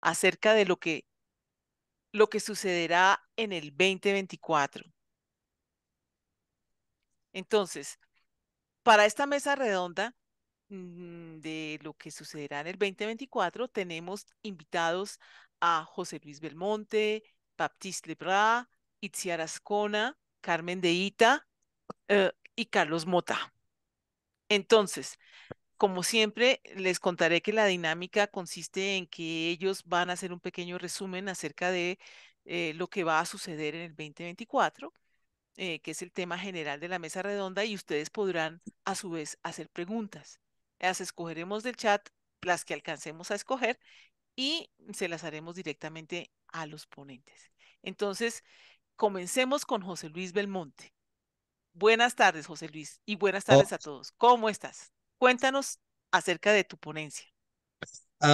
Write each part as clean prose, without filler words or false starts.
acerca de lo que sucederá en el 2024. Entonces, para esta mesa redonda de lo que sucederá en el 2024, tenemos invitados a José Luis Belmonte, Baptiste Lebras, Itziar Ascona, Carmen de Ita y Carlos Mota. Entonces, como siempre, les contaré que la dinámica consiste en que ellos van a hacer un pequeño resumen acerca de lo que va a suceder en el 2024, que es el tema general de la mesa redonda, y ustedes podrán a su vez hacer preguntas. Las escogeremos del chat, las que alcancemos a escoger, y se las haremos directamente a los ponentes. Entonces, comencemos con José Luis Belmonte. Buenas tardes, José Luis, y buenas Oh, tardes a todos. ¿Cómo estás? Cuéntanos acerca de tu ponencia.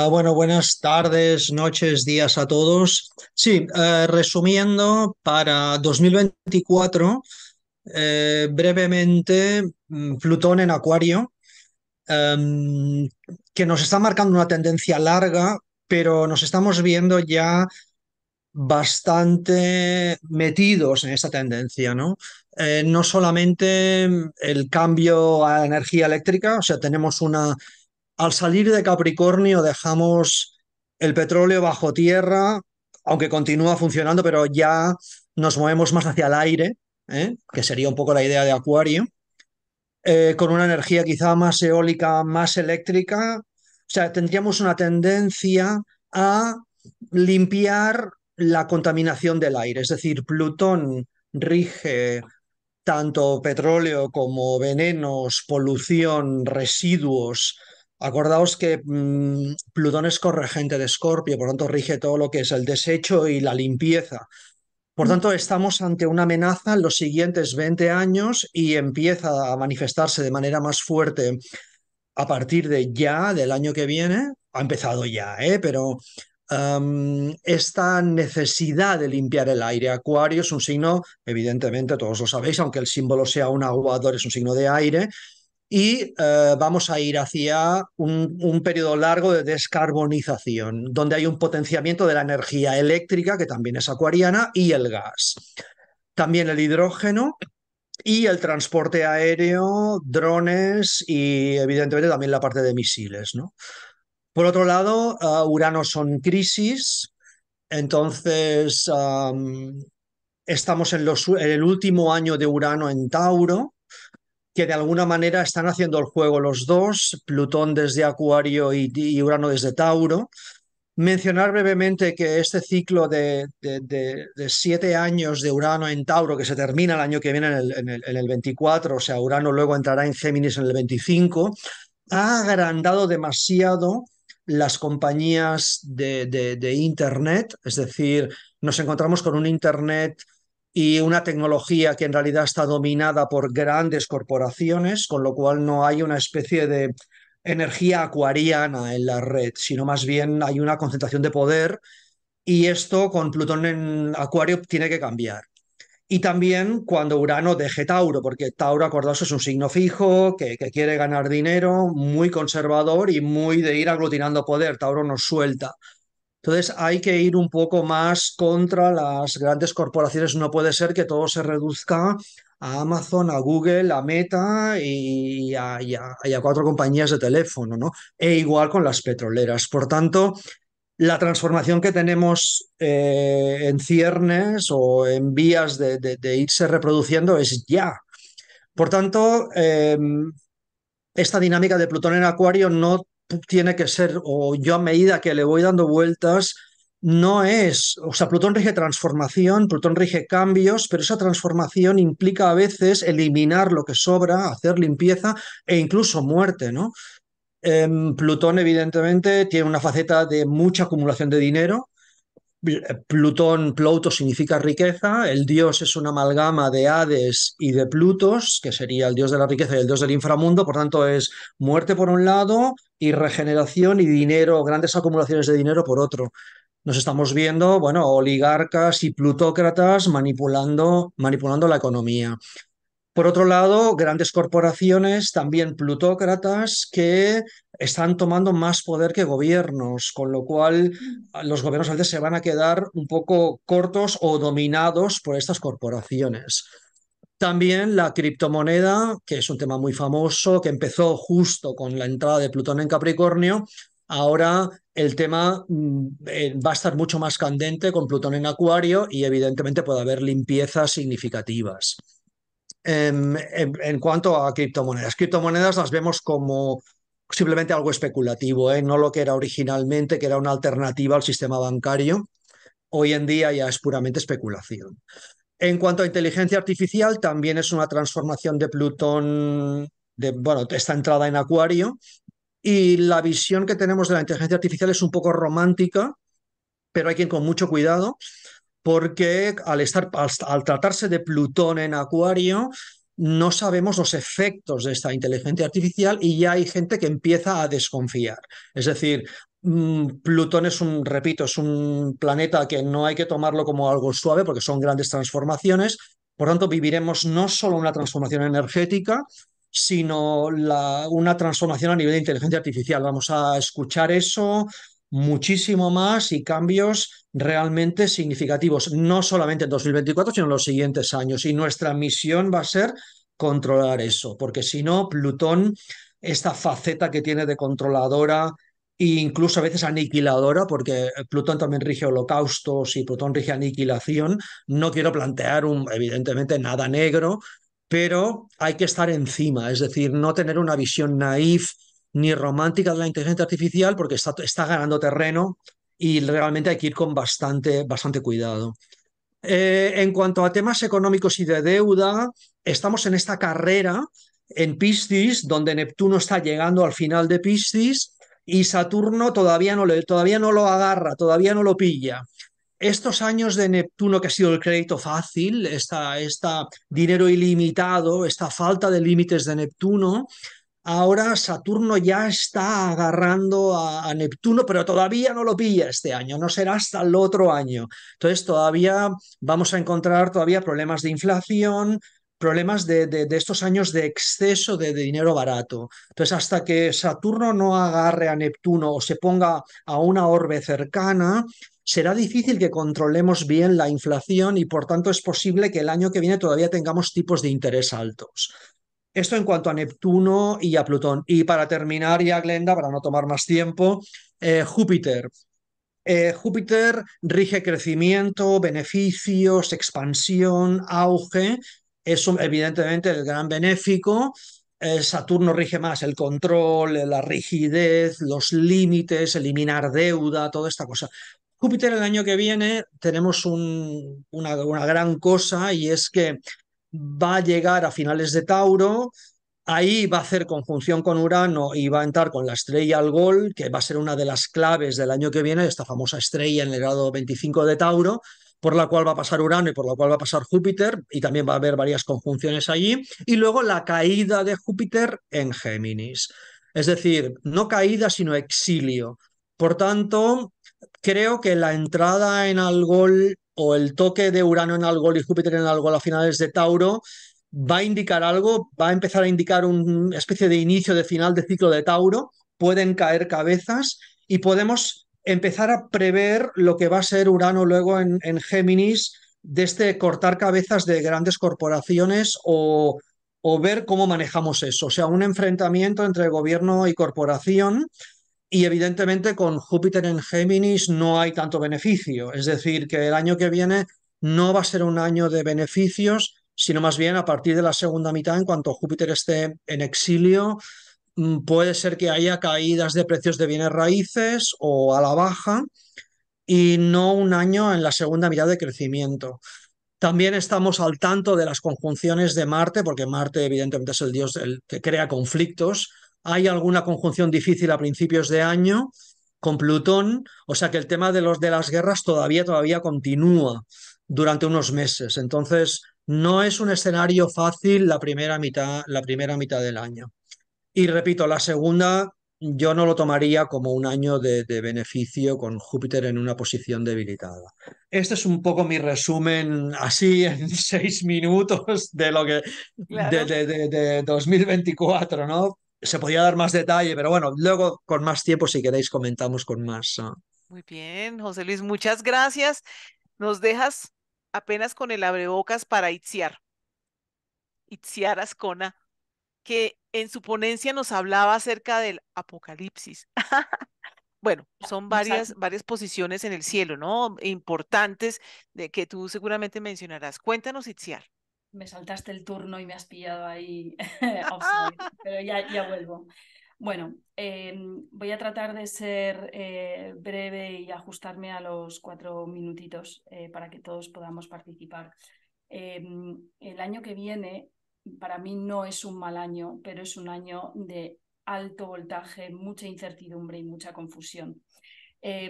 bueno, buenas tardes, noches, días a todos. Sí, resumiendo, para 2024, brevemente, Plutón en Acuario, em, que nos está marcando una tendencia larga, pero nos estamos viendo ya bastante metidos en esta tendencia, ¿no? No solamente el cambio a energía eléctrica, o sea, tenemos una. Al salir de Capricornio dejamos el petróleo bajo tierra, aunque continúa funcionando, pero ya nos movemos más hacia el aire, que sería un poco la idea de Acuario, con una energía quizá más eólica, más eléctrica. O sea, tendríamos una tendencia a limpiar la contaminación del aire. Es decir, Plutón rige tanto petróleo como venenos, polución, residuos. Acordaos que Plutón es corregente de Escorpio, por lo tanto rige todo lo que es el desecho y la limpieza. Por tanto, estamos ante una amenaza en los siguientes 20 años y empieza a manifestarse de manera más fuerte a partir de ya, del año que viene. Ha empezado ya, pero esta necesidad de limpiar el aire. Acuario es un signo, evidentemente, todos lo sabéis, aunque el símbolo sea un aguador, es un signo de aire, y vamos a ir hacia un periodo largo de descarbonización, donde hay un potenciamiento de la energía eléctrica, que también es acuariana, y el gas. También el hidrógeno y el transporte aéreo, drones y evidentemente también la parte de misiles, ¿no? Por otro lado, Urano son crisis, entonces estamos en el último año de Urano en Tauro, que de alguna manera están haciendo el juego los dos, Plutón desde Acuario y Urano desde Tauro. Mencionar brevemente que este ciclo de 7 años de Urano en Tauro, que se termina el año que viene en el 24, o sea, Urano luego entrará en Géminis en el 25, ha agrandado demasiado las compañías de Internet, es decir, nos encontramos con un Internet y una tecnología que en realidad está dominada por grandes corporaciones, con lo cual no hay una especie de energía acuariana en la red, sino más bien hay una concentración de poder y esto con Plutón en Acuario tiene que cambiar. Y también cuando Urano deje Tauro, porque Tauro, acordaos, es un signo fijo, que quiere ganar dinero, muy conservador y muy de ir aglutinando poder. Tauro nos suelta. Entonces hay que ir un poco más contra las grandes corporaciones. No puede ser que todo se reduzca a Amazon, a Google, a Meta y a cuatro compañías de teléfono, ¿no? E igual con las petroleras. Por tanto, la transformación que tenemos en ciernes o en vías de irse reproduciendo es ya. Por tanto, esta dinámica de Plutón en Acuario no tiene que ser, o yo a medida que le voy dando vueltas, no es, o sea, Plutón rige transformación, Plutón rige cambios, pero esa transformación implica a veces eliminar lo que sobra, hacer limpieza e incluso muerte, ¿no? Plutón, evidentemente, tiene una faceta de mucha acumulación de dinero. Plutón, Plouto significa riqueza, el dios es una amalgama de Hades y de Plutos, que sería el dios de la riqueza y el dios del inframundo, por tanto es muerte por un lado y regeneración y dinero, grandes acumulaciones de dinero por otro. Nos estamos viendo, bueno, oligarcas y plutócratas manipulando la economía. Por otro lado, grandes corporaciones, también plutócratas, que están tomando más poder que gobiernos, con lo cual los gobiernos a veces se van a quedar un poco cortos o dominados por estas corporaciones. También la criptomoneda, que es un tema muy famoso, que empezó justo con la entrada de Plutón en Capricornio. Ahora el tema va a estar mucho más candente con Plutón en Acuario y evidentemente puede haber limpiezas significativas. En cuanto a criptomonedas las vemos como simplemente algo especulativo, ¿eh? No lo que era originalmente, que era una alternativa al sistema bancario. Hoy en día ya es puramente especulación. En cuanto a inteligencia artificial, también es una transformación de Plutón, bueno, esta entrada en Acuario, y la visión que tenemos de la inteligencia artificial es un poco romántica, pero hay que ir con mucho cuidado porque al tratarse de Plutón en Acuario, no sabemos los efectos de esta inteligencia artificial y ya hay gente que empieza a desconfiar. Es decir, Plutón es repito, es un planeta que no hay que tomarlo como algo suave porque son grandes transformaciones. Por tanto, viviremos no solo una transformación energética, sino una transformación a nivel de inteligencia artificial. Vamos a escuchar eso muchísimo más y cambios realmente significativos, no solamente en 2024, sino en los siguientes años. Y nuestra misión va a ser controlar eso, porque si no, Plutón, esta faceta que tiene de controladora e incluso a veces aniquiladora, porque Plutón también rige holocaustos y Plutón rige aniquilación, no quiero plantear evidentemente nada negro, pero hay que estar encima, es decir, no tener una visión naif ni romántica de la inteligencia artificial porque está ganando terreno y realmente hay que ir con bastante cuidado. En cuanto a temas económicos y de deuda, estamos en esta carrera en Piscis, donde Neptuno está llegando al final de Piscis y Saturno todavía no lo agarra, todavía no lo pilla. Estos años de Neptuno, que ha sido el crédito fácil, esta dinero ilimitado, esta falta de límites de Neptuno, ahora Saturno ya está agarrando a Neptuno, pero todavía no lo pilla este año, no será hasta el otro año. Entonces todavía vamos a encontrar todavía problemas de inflación, problemas de estos años de exceso de dinero barato. Entonces hasta que Saturno no agarre a Neptuno o se ponga a una orbe cercana, será difícil que controlemos bien la inflación y por tanto es posible que el año que viene todavía tengamos tipos de interés altos. Esto en cuanto a Neptuno y a Plutón. Y para terminar ya, Glenda, para no tomar más tiempo, Júpiter. Júpiter rige crecimiento, beneficios, expansión, auge. Es evidentemente el gran benéfico. Saturno rige más el control, la rigidez, los límites, eliminar deuda, toda esta cosa. Júpiter el año que viene tenemos una gran cosa y es que va a llegar a finales de Tauro, ahí va a hacer conjunción con Urano y va a entrar con la estrella Algol, que va a ser una de las claves del año que viene, esta famosa estrella en el grado 25 de Tauro, por la cual va a pasar Urano y por la cual va a pasar Júpiter, y también va a haber varias conjunciones allí, y luego la caída de Júpiter en Géminis. Es decir, no caída, sino exilio. Por tanto, creo que la entrada en Algol o el toque de Urano en Algol y Júpiter en Algol a finales de Tauro va a indicar algo, va a empezar a indicar una especie de inicio de final de ciclo de Tauro, pueden caer cabezas y podemos empezar a prever lo que va a ser Urano luego en Géminis, de este cortar cabezas de grandes corporaciones o ver cómo manejamos eso, o sea, un enfrentamiento entre gobierno y corporación y evidentemente con Júpiter en Géminis no hay tanto beneficio. Es decir, que el año que viene no va a ser un año de beneficios, sino más bien a partir de la segunda mitad, en cuanto Júpiter esté en exilio, puede ser que haya caídas de precios de bienes raíces o a la baja y no un año en la segunda mitad de crecimiento. También estamos al tanto de las conjunciones de Marte, porque Marte evidentemente es el dios el que crea conflictos. Hay alguna conjunción difícil a principios de año con Plutón, o sea que el tema de las guerras todavía continúa durante unos meses. Entonces, no es un escenario fácil la primera mitad del año. Y repito, la segunda yo no lo tomaría como un año de beneficio con Júpiter en una posición debilitada. Este es un poco mi resumen, así en 6 minutos, de lo que Claro, de 2024, ¿no? Se podría dar más detalle, pero bueno, luego con más tiempo, si queréis, comentamos con más. muy bien, José Luis, muchas gracias. Nos dejas apenas con el abrebocas para Itziar Ascona, que en su ponencia nos hablaba acerca del apocalipsis. Bueno, son Me, sal- varias posiciones en el cielo, ¿no? Importantes de que tú seguramente mencionarás. Cuéntanos, Itziar. Me saltaste el turno y me has pillado ahí offside, pero ya vuelvo. Bueno, voy a tratar de ser breve y ajustarme a los 4 minutitos para que todos podamos participar. El año que viene para mí no es un mal año, pero es un año de alto voltaje, mucha incertidumbre y mucha confusión.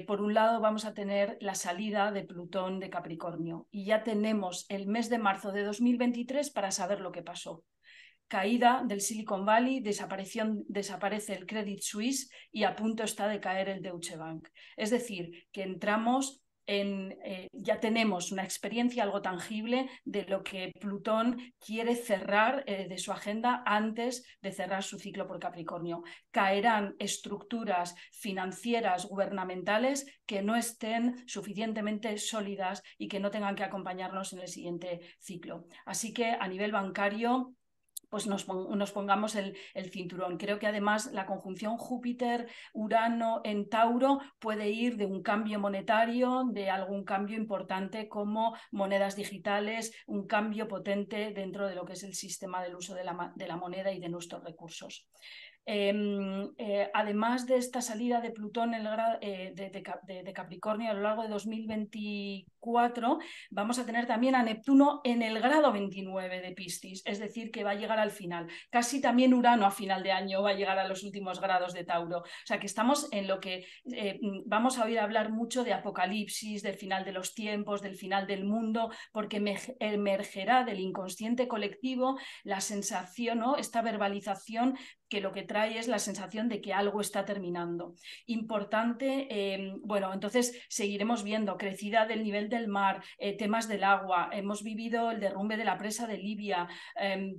Por un lado vamos a tener la salida de Plutón de Capricornio y ya tenemos el mes de marzo de 2023 para saber lo que pasó. Caída del Silicon Valley, desaparece el Credit Suisse y a punto está de caer el Deutsche Bank. Es decir, que entramos ya tenemos una experiencia algo tangible de lo que Plutón quiere cerrar de su agenda antes de cerrar su ciclo por Capricornio. Caerán estructuras financieras gubernamentales que no estén suficientemente sólidas y que no tengan que acompañarnos en el siguiente ciclo. Así que a nivel bancario, pues nos pongamos el cinturón. Creo que además la conjunción Júpiter-Urano en Tauro puede ir de un cambio monetario, de algún cambio importante como monedas digitales, un cambio potente dentro de lo que es el sistema del uso de la moneda y de nuestros recursos. Además de esta salida de Plutón de Capricornio a lo largo de 2024, vamos a tener también a Neptuno en el grado 29 de Piscis, es decir, que va a llegar al final. Casi también Urano a final de año va a llegar a los últimos grados de Tauro. O sea que estamos en lo que vamos a oír hablar mucho de apocalipsis, del final de los tiempos, del final del mundo, porque emergerá del inconsciente colectivo la sensación, ¿no? Esta verbalización que lo que trae es la sensación de que algo está terminando. Importante, bueno, entonces seguiremos viendo crecida del nivel del mar, temas del agua, hemos vivido el derrumbe de la presa de Libia,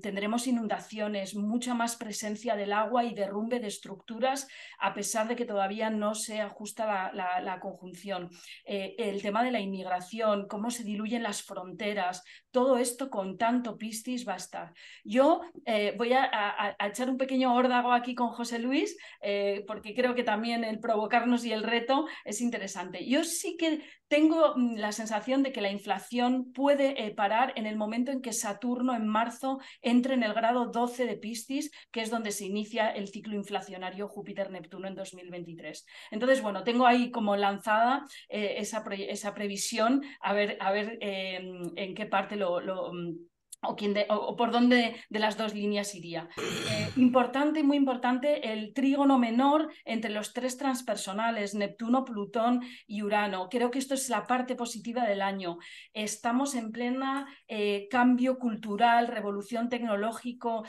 tendremos inundaciones, mucha más presencia del agua y derrumbe de estructuras, a pesar de que todavía no se ajusta la conjunción. El tema de la inmigración, cómo se diluyen las fronteras, todo esto con tanto Piscis va a estar. Yo voy a echar un pequeño órdago aquí con José Luis, porque creo que también el provocarnos y el reto es interesante. Yo sí que tengo la sensación de que la inflación puede parar en el momento en que Saturno en marzo entre en el grado 12 de Piscis, que es donde se inicia el ciclo inflacionario Júpiter-Neptuno en 2023. Entonces, bueno, tengo ahí como lanzada esa previsión, a ver en qué parte o por dónde de las dos líneas iría. Importante, muy importante, el trígono menor entre los tres transpersonales, Neptuno, Plutón y Urano. Creo que esto es la parte positiva del año. Estamos en plena cambio cultural, revolución tecnológico,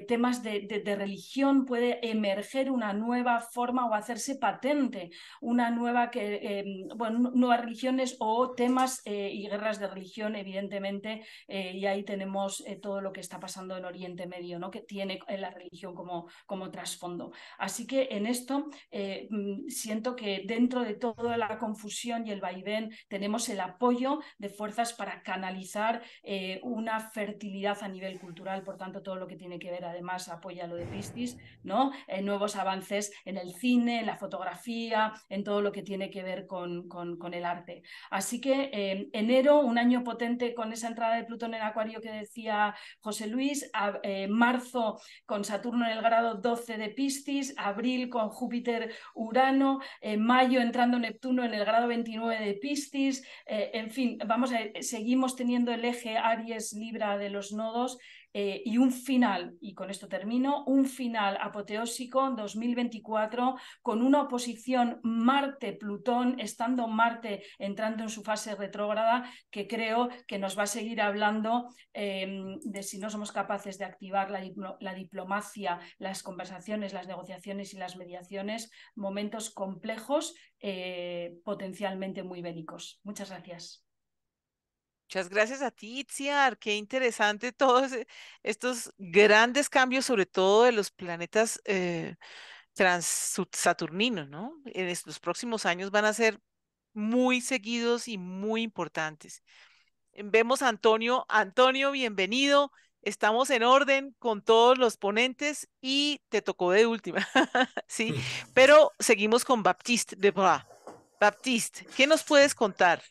temas de religión. Puede emerger una nueva forma o hacerse patente una nuevas religiones o temas y guerras de religión, evidentemente, y ahí tenemos todo lo que está pasando en Oriente Medio, ¿no? Que tiene la religión como trasfondo. Así que en esto siento que dentro de toda la confusión y el vaivén tenemos el apoyo de fuerzas para canalizar una fertilidad a nivel cultural, por tanto todo lo que tiene que ver además apoya lo de Piscis, ¿no? Nuevos avances en el cine, en la fotografía, en todo lo que tiene que ver con el arte. Así que enero, un año potente con esa entrada de Plutón en Acuario que decía José Luis, marzo con Saturno en el grado 12 de Piscis, abril con Júpiter Urano, mayo entrando Neptuno en el grado 29 de Piscis, en fin, seguimos teniendo el eje Aries Libra de los nodos y un final, y con esto termino, un final apoteósico en 2024 con una oposición Marte-Plutón, estando Marte entrando en su fase retrógrada, que creo que nos va a seguir hablando de si no somos capaces de activar la diplomacia, las conversaciones, las negociaciones y las mediaciones, momentos complejos, potencialmente muy bélicos. Muchas gracias. Muchas gracias a ti, Itziar. Qué interesante todos estos grandes cambios, sobre todo de los planetas saturninos, ¿no? Los próximos años van a ser muy seguidos y muy importantes. Vemos a Antonio. Antonio, bienvenido. Estamos en orden con todos los ponentes y te tocó de última, ¿sí? Pero seguimos con Baptiste de Bras. Baptiste, ¿qué nos puedes contar?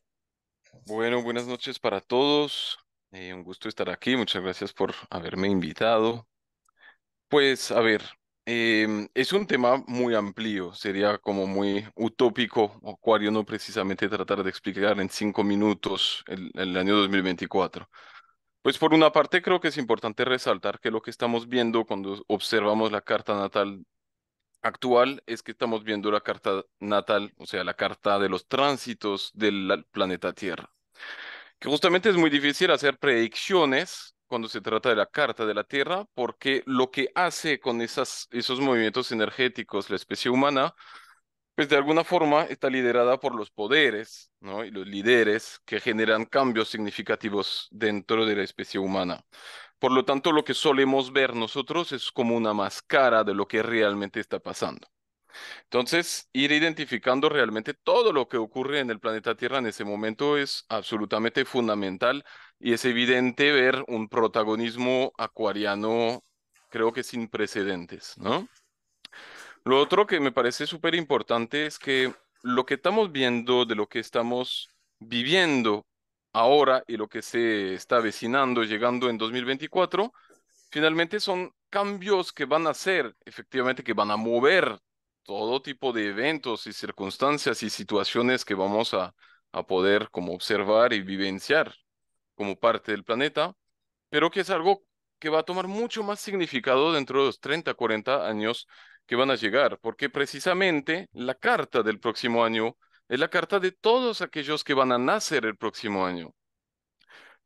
Bueno, buenas noches para todos. Un gusto estar aquí. Muchas gracias por haberme invitado. Pues, a ver, es un tema muy amplio. Sería como muy utópico, Acuario, no precisamente tratar de explicar en 5 minutos el año 2024. Pues por una parte creo que es importante resaltar que lo que estamos viendo cuando observamos la carta natal actual es que estamos viendo la carta natal, o sea, la carta de los tránsitos del planeta Tierra, que justamente es muy difícil hacer predicciones cuando se trata de la carta de la Tierra, porque lo que hace con esos movimientos energéticos la especie humana, pues de alguna forma está liderada por los poderes, ¿no? Y los líderes que generan cambios significativos dentro de la especie humana. Por lo tanto, lo que solemos ver nosotros es como una máscara de lo que realmente está pasando. Entonces, ir identificando realmente todo lo que ocurre en el planeta Tierra en ese momento es absolutamente fundamental y es evidente ver un protagonismo acuariano, creo que sin precedentes, ¿no? Lo otro que me parece súper importante es que lo que estamos viendo de lo que estamos viviendo ahora y lo que se está avecinando, llegando en 2024, finalmente son cambios que van a hacer, efectivamente, que van a mover todo tipo de eventos y circunstancias y situaciones que vamos a poder como observar y vivenciar como parte del planeta, pero que es algo que va a tomar mucho más significado dentro de los 30, 40 años que van a llegar, porque precisamente la carta del próximo año es la carta de todos aquellos que van a nacer el próximo año,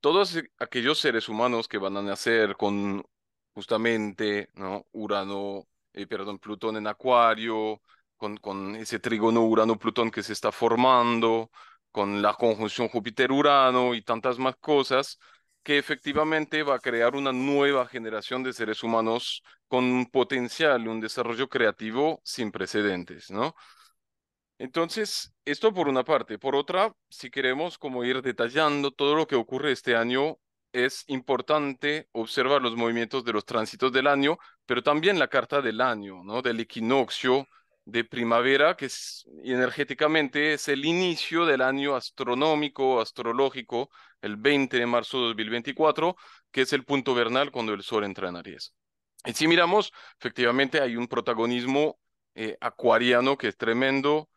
todos aquellos seres humanos que van a nacer con justamente, ¿no? Perdón, Plutón en Acuario, con ese trígono Urano-Plutón que se está formando, con la conjunción Júpiter-Urano y tantas más cosas, que efectivamente va a crear una nueva generación de seres humanos con un potencial y un desarrollo creativo sin precedentes, ¿no? Entonces, esto por una parte. Por otra, si queremos como ir detallando todo lo que ocurre este año, es importante observar los movimientos de los tránsitos del año, pero también la carta del año, ¿no? Del equinoccio de primavera, que energéticamente es el inicio del año astronómico, astrológico, el 20 de marzo de 2024, que es el punto vernal cuando el Sol entra en Aries. Y si miramos, efectivamente hay un protagonismo acuariano que es tremendo.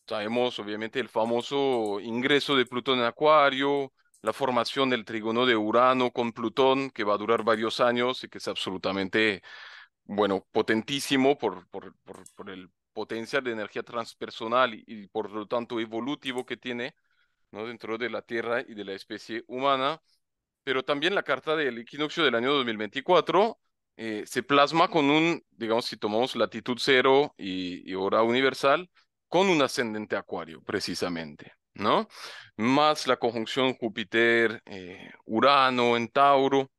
Sabemos, obviamente, el famoso ingreso de Plutón en Acuario, la formación del trígono de Urano con Plutón, que va a durar varios años y que es absolutamente, bueno, potentísimo por el potencial de energía transpersonal y por lo tanto evolutivo que tiene, ¿no? Dentro de la Tierra y de la especie humana, pero también la carta del equinoccio del año 2024 se plasma con digamos, si tomamos latitud cero y hora universal, con un ascendente acuario, precisamente, ¿no? Más la conjunción Júpiter-Urano en Tauro.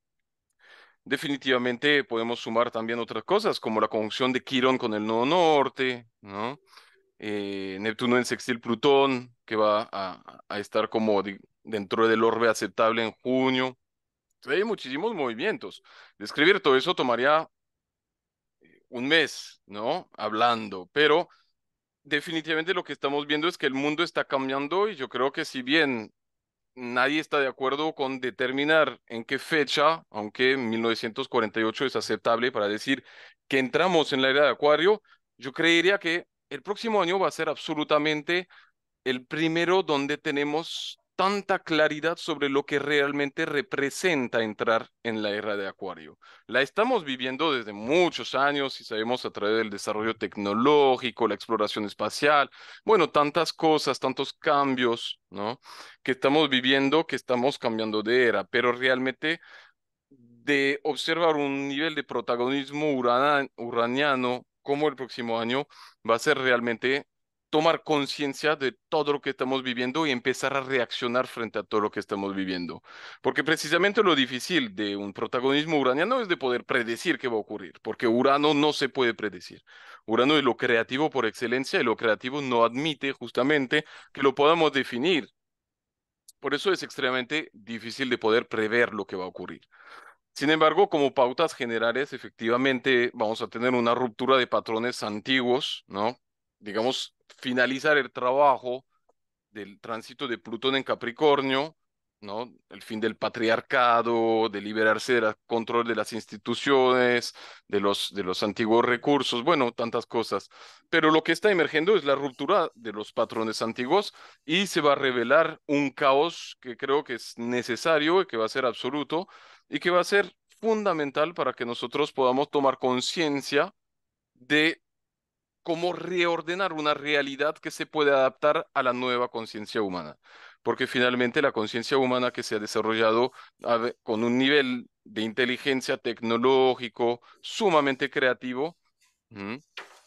Definitivamente podemos sumar también otras cosas, como la conjunción de Quirón con el nodo norte, ¿no? Neptuno en sextil Plutón, que va a estar como dentro del orbe aceptable en junio. Hay muchísimos movimientos. Describir todo eso tomaría un mes, ¿no? Hablando, pero definitivamente lo que estamos viendo es que el mundo está cambiando y yo creo que si bien nadie está de acuerdo con determinar en qué fecha, aunque 1948 es aceptable para decir que entramos en la era de Acuario, yo creería que el próximo año va a ser absolutamente el primero donde tenemos tanta claridad sobre lo que realmente representa entrar en la era de Acuario. La estamos viviendo desde muchos años y sabemos a través del desarrollo tecnológico, la exploración espacial, bueno, tantas cosas, tantos cambios, ¿no? Que estamos viviendo, que estamos cambiando de era, pero realmente de observar un nivel de protagonismo uraniano como el próximo año va a ser realmente tomar conciencia de todo lo que estamos viviendo y empezar a reaccionar frente a todo lo que estamos viviendo. Porque precisamente lo difícil de un protagonismo uraniano es de poder predecir qué va a ocurrir, porque Urano no se puede predecir. Urano es lo creativo por excelencia y lo creativo no admite justamente que lo podamos definir. Por eso es extremadamente difícil de poder prever lo que va a ocurrir. Sin embargo, como pautas generales, efectivamente vamos a tener una ruptura de patrones antiguos, ¿no? Digamos, finalizar el trabajo del tránsito de Plutón en Capricornio, ¿no? El fin del patriarcado, de liberarse del control de las instituciones, de los antiguos recursos, bueno, tantas cosas. Pero lo que está emergiendo es la ruptura de los patrones antiguos y se va a revelar un caos que creo que es necesario y que va a ser absoluto y que va a ser fundamental para que nosotros podamos tomar conciencia de cómo reordenar una realidad que se puede adaptar a la nueva conciencia humana. Porque finalmente la conciencia humana que se ha desarrollado con un nivel de inteligencia tecnológico sumamente creativo, ¿m?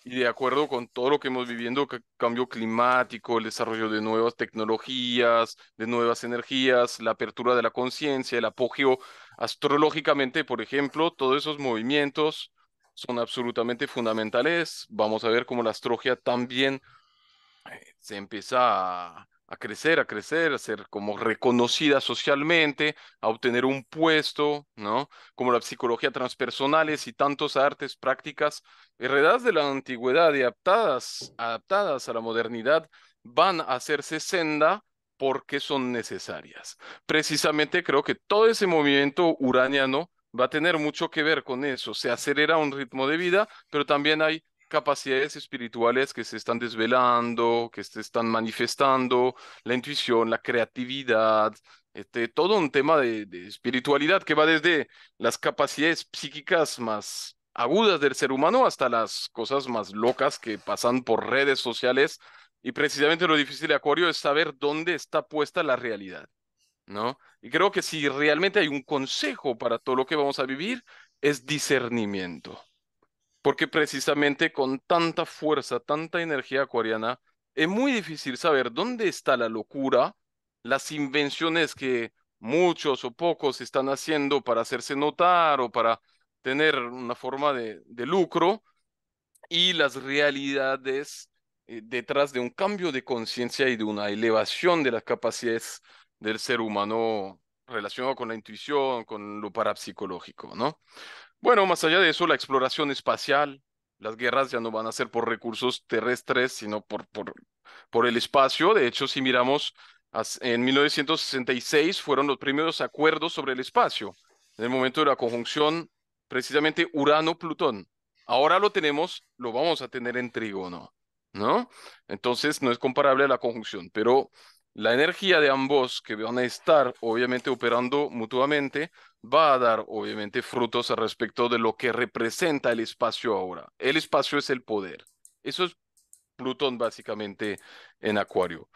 Y de acuerdo con todo lo que hemos viviendo, cambio climático, el desarrollo de nuevas tecnologías, de nuevas energías, la apertura de la conciencia, el apogeo astrológicamente, por ejemplo, todos esos movimientos son absolutamente fundamentales. Vamos a ver cómo la astrología también se empieza a crecer, a ser como reconocida socialmente, a obtener un puesto, ¿no? Como la psicología transpersonales y tantos artes, prácticas, heredadas de la antigüedad y adaptadas a la modernidad, van a hacerse senda porque son necesarias. Precisamente creo que todo ese movimiento uraniano va a tener mucho que ver con eso. Se acelera un ritmo de vida, pero también hay capacidades espirituales que se están desvelando, que se están manifestando, la intuición, la creatividad, todo un tema de espiritualidad que va desde las capacidades psíquicas más agudas del ser humano hasta las cosas más locas que pasan por redes sociales. Y precisamente lo difícil de Acuario es saber dónde está puesta la realidad, ¿no? Y creo que si realmente hay un consejo para todo lo que vamos a vivir, es discernimiento. Porque precisamente con tanta fuerza, tanta energía acuariana, es muy difícil saber dónde está la locura, las invenciones que muchos o pocos están haciendo para hacerse notar o para tener una forma de lucro y las realidades detrás de un cambio de conciencia y de una elevación de las capacidades del ser humano relacionado con la intuición, con lo parapsicológico, ¿no? Bueno, más allá de eso, la exploración espacial, las guerras ya no van a ser por recursos terrestres, sino por el espacio. De hecho, si miramos, en 1966 fueron los primeros acuerdos sobre el espacio, en el momento de la conjunción, precisamente Urano-Plutón. Ahora lo tenemos, lo vamos a tener en trígono, ¿no? Entonces no es comparable a la conjunción, pero la energía de ambos que van a estar obviamente operando mutuamente va a dar obviamente frutos al respecto de lo que representa el espacio ahora. El espacio es el poder. Eso es Plutón básicamente en Acuario,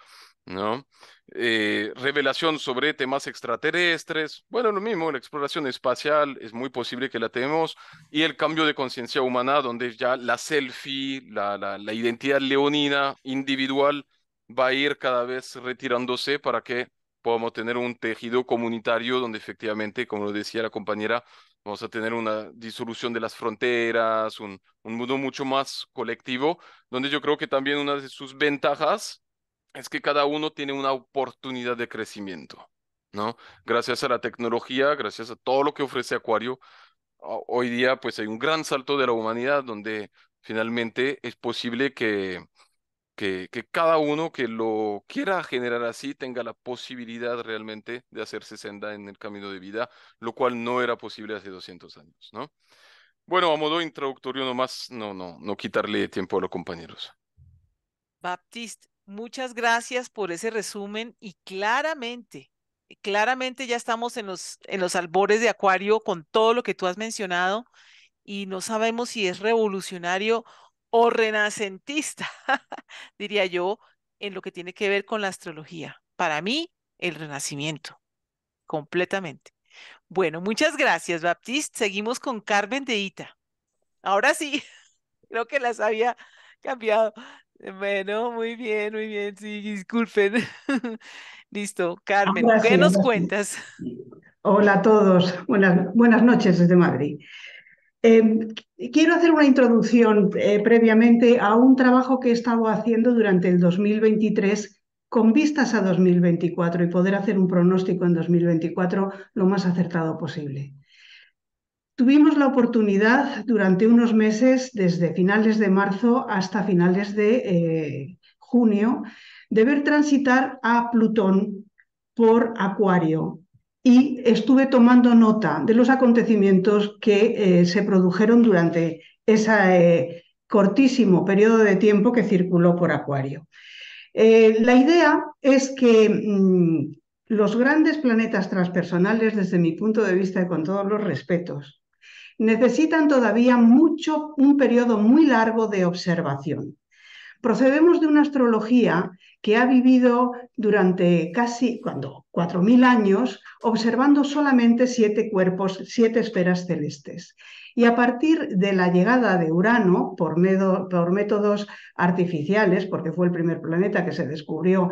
¿no? Revelación sobre temas extraterrestres, bueno, lo mismo, la exploración espacial es muy posible que la tenemos y el cambio de conciencia humana donde ya la selfie, la identidad leonina individual va a ir cada vez retirándose para que podamos tener un tejido comunitario donde efectivamente, como lo decía la compañera, vamos a tener una disolución de las fronteras, un mundo mucho más colectivo, donde yo creo que también una de sus ventajas es que cada uno tiene una oportunidad de crecimiento, ¿no? Gracias a la tecnología, gracias a todo lo que ofrece Acuario, hoy día pues hay un gran salto de la humanidad donde finalmente es posible que cada uno que lo quiera generar así tenga la posibilidad realmente de hacerse senda en el camino de vida, lo cual no era posible hace 200 años, ¿no? Bueno, a modo introductorio nomás, no quitarle tiempo a los compañeros. Baptiste, Muchas gracias por ese resumen y claramente ya estamos en los albores de Acuario con todo lo que tú has mencionado y no sabemos si es revolucionario o renacentista, diría yo, en lo que tiene que ver con la astrología. Para mí, el renacimiento, completamente. Bueno, muchas gracias, Baptiste. Seguimos con Carmen de Ita. Ahora sí, creo que las había cambiado. Bueno, muy bien, sí, disculpen. Listo, Carmen, Ahora ¿qué sí, nos ahora sí. cuentas? Hola a todos, buenas noches desde Madrid. Eh, Quiero hacer una introducción previamente a un trabajo que he estado haciendo durante el 2023 con vistas a 2024 y poder hacer un pronóstico en 2024 lo más acertado posible. Tuvimos la oportunidad durante unos meses, desde finales de marzo hasta finales de junio, de ver transitar a Plutón por Acuario y estuve tomando nota de los acontecimientos que se produjeron durante ese cortísimo periodo de tiempo que circuló por Acuario. La idea es que los grandes planetas transpersonales, desde mi punto de vista y con todos los respetos, necesitan todavía un periodo muy largo de observación. Procedemos de una astrología que ha vivido durante casi 4.000 años observando solamente 7 cuerpos, 7 esferas celestes. Y a partir de la llegada de Urano, por métodos artificiales, porque fue el primer planeta que se descubrió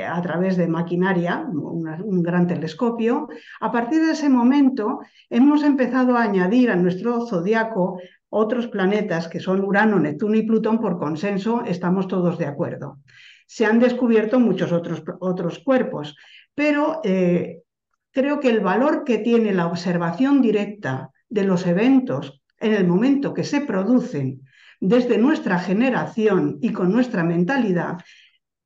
a través de maquinaria, un gran telescopio, a partir de ese momento hemos empezado a añadir a nuestro zodiaco otros planetas que son Urano, Neptuno y Plutón. Por consenso estamos todos de acuerdo. Se han descubierto muchos otros cuerpos, pero creo que el valor que tiene la observación directa de los eventos en el momento que se producen desde nuestra generación y con nuestra mentalidad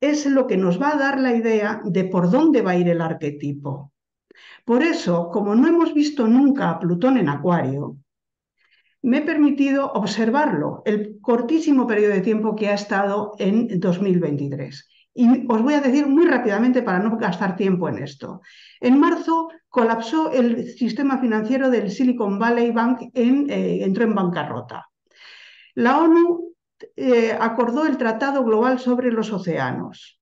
es lo que nos va a dar la idea de por dónde va a ir el arquetipo. Por eso, como no hemos visto nunca a Plutón en Acuario, me he permitido observarlo el cortísimo periodo de tiempo que ha estado en 2023. Y os voy a decir muy rápidamente para no gastar tiempo en esto. En marzo colapsó el sistema financiero del Silicon Valley Bank, entró en bancarrota. La ONU acordó el Tratado Global sobre los Océanos.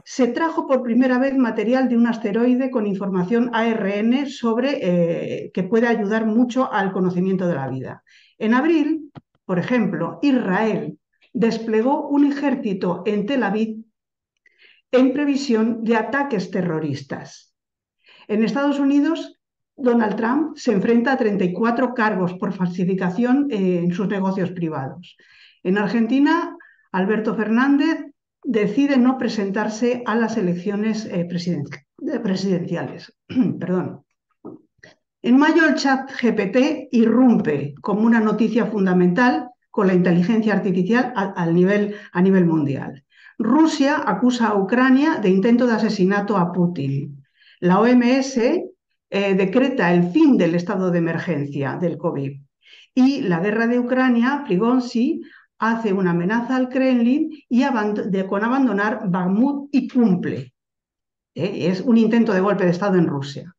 Se trajo por primera vez material de un asteroide con información ARN que puede ayudar mucho al conocimiento de la vida. En abril, por ejemplo, Israel desplegó un ejército en Tel Aviv en previsión de ataques terroristas. En Estados Unidos, Donald Trump se enfrenta a 34 cargos por falsificación en sus negocios privados. En Argentina, Alberto Fernández decide no presentarse a las elecciones presidenciales. Perdón. En mayo, el chat GPT irrumpe como una noticia fundamental con la inteligencia artificial a nivel mundial. Rusia acusa a Ucrania de intento de asesinato a Putin. La OMS decreta el fin del estado de emergencia del COVID. Y la guerra de Ucrania, Prigozhin, hace una amenaza al Kremlin con abandonar Bakhmut y cumple. Es un intento de golpe de estado en Rusia.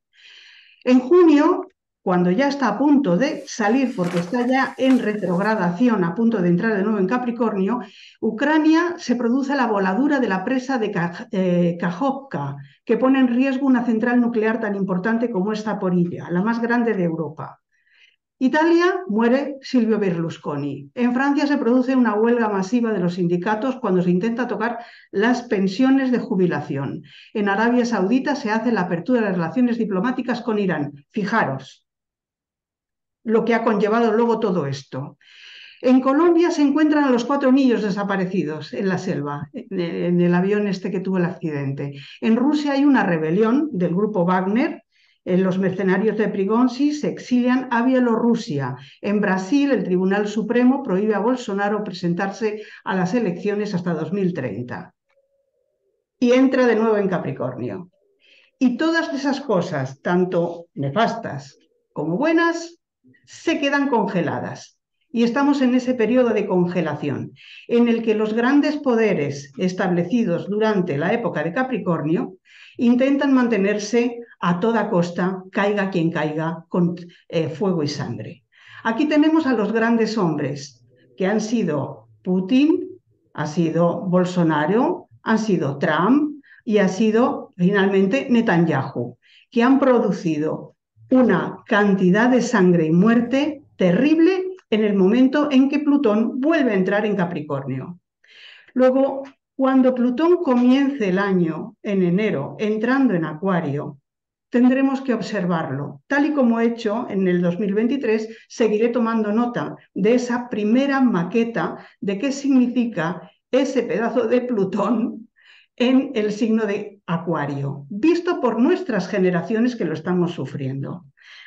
En junio, cuando ya está a punto de salir, porque está ya en retrogradación, a punto de entrar de nuevo en Capricornio, Ucrania se produce la voladura de la presa de Kajovka, que pone en riesgo una central nuclear tan importante como es Zaporilla, la más grande de Europa. Italia, muere Silvio Berlusconi. En Francia se produce una huelga masiva de los sindicatos cuando se intenta tocar las pensiones de jubilación. En Arabia Saudita se hace la apertura de relaciones diplomáticas con Irán. Fijaros lo que ha conllevado luego todo esto. En Colombia se encuentran a los 4 niños desaparecidos en la selva, en el avión este que tuvo el accidente. En Rusia hay una rebelión del grupo Wagner. Los mercenarios de Prigozhin se exilian a Bielorrusia. En Brasil, el Tribunal Supremo prohíbe a Bolsonaro presentarse a las elecciones hasta 2030. Y entra de nuevo en Capricornio. Y todas esas cosas, tanto nefastas como buenas, se quedan congeladas. y estamos en ese periodo de congelación, en el que los grandes poderes establecidos durante la época de Capricornio intentan mantenerse a toda costa, caiga quien caiga, con fuego y sangre. Aquí tenemos a los grandes hombres, que han sido Putin, ha sido Bolsonaro, han sido Trump y ha sido finalmente Netanyahu, que han producido una cantidad de sangre y muerte terrible en el momento en que Plutón vuelve a entrar en Capricornio. Luego, cuando Plutón comience el año en enero entrando en Acuario, tendremos que observarlo. Tal y como he hecho en el 2023, seguiré tomando nota de esa primera maqueta de qué significa ese pedazo de Plutón en el signo de Acuario, visto por nuestras generaciones que lo estamos sufriendo.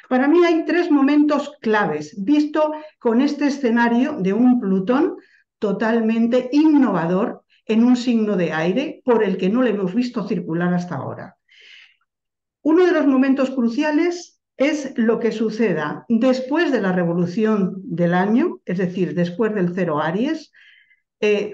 Para mí hay tres momentos claves, visto con este escenario de un Plutón totalmente innovador en un signo de aire por el que no le hemos visto circular hasta ahora. Uno de los momentos cruciales es lo que suceda después de la revolución del año, es decir, después del cero Aries,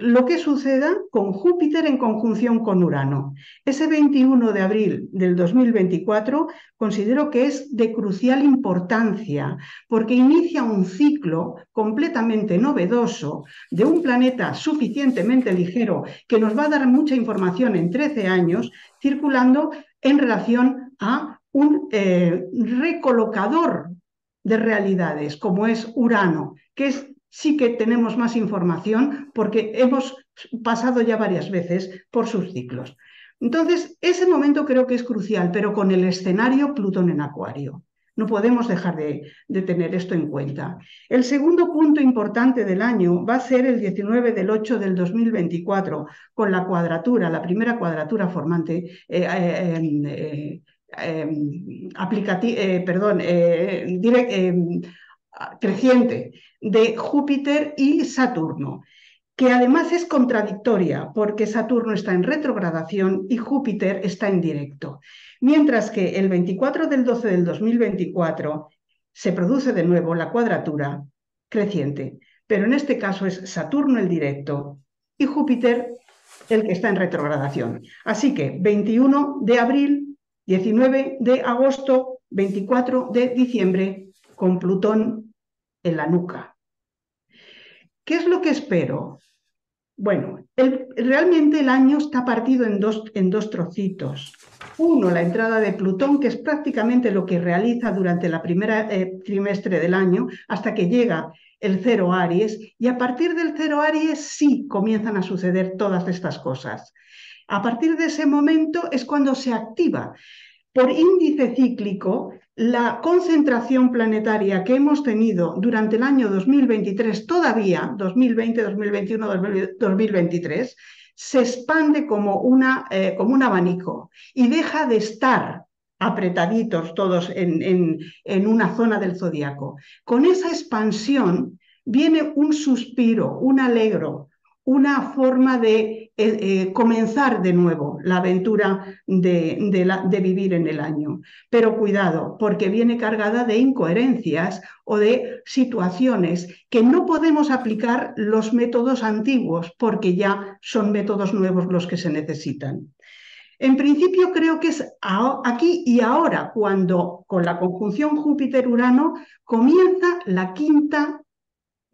lo que suceda con Júpiter en conjunción con Urano. Ese 21 de abril del 2024 considero que es de crucial importancia porque inicia un ciclo completamente novedoso de un planeta suficientemente ligero que nos va a dar mucha información en 13 años circulando en relación a un recolocador de realidades como es Urano, que es sí que tenemos más información porque hemos pasado ya varias veces por sus ciclos. Entonces, ese momento creo que es crucial, pero con el escenario Plutón en Acuario. No podemos dejar de tener esto en cuenta. El segundo punto importante del año va a ser el 19 del 8 del 2024, con la cuadratura, la primera cuadratura formante creciente de Júpiter y Saturno, que además es contradictoria porque Saturno está en retrogradación y Júpiter está en directo. Mientras que el 24 del 12 del 2024 se produce de nuevo la cuadratura creciente, pero en este caso es Saturno el directo y Júpiter el que está en retrogradación. Así que 21 de abril, 19 de agosto, 24 de diciembre, con Plutón en la nuca. ¿Qué es lo que espero? Bueno, realmente el año está partido en dos trocitos. Uno, la entrada de Plutón, que es prácticamente lo que realiza durante la primera trimestre del año, hasta que llega el cero Aries, y a partir del cero Aries sí comienzan a suceder todas estas cosas. A partir de ese momento es cuando se activa por índice cíclico la concentración planetaria que hemos tenido durante el año 2023, todavía 2020, 2021, 2023, se expande como un abanico y deja de estar apretaditos todos en una zona del zodiaco. Con esa expansión viene un suspiro, un alegro, una forma de comenzar de nuevo la aventura de vivir en el año. Pero cuidado, porque viene cargada de incoherencias o de situaciones que no podemos aplicar los métodos antiguos, porque ya son métodos nuevos los que se necesitan. En principio creo que es aquí y ahora cuando con la conjunción Júpiter-Urano comienza la quinta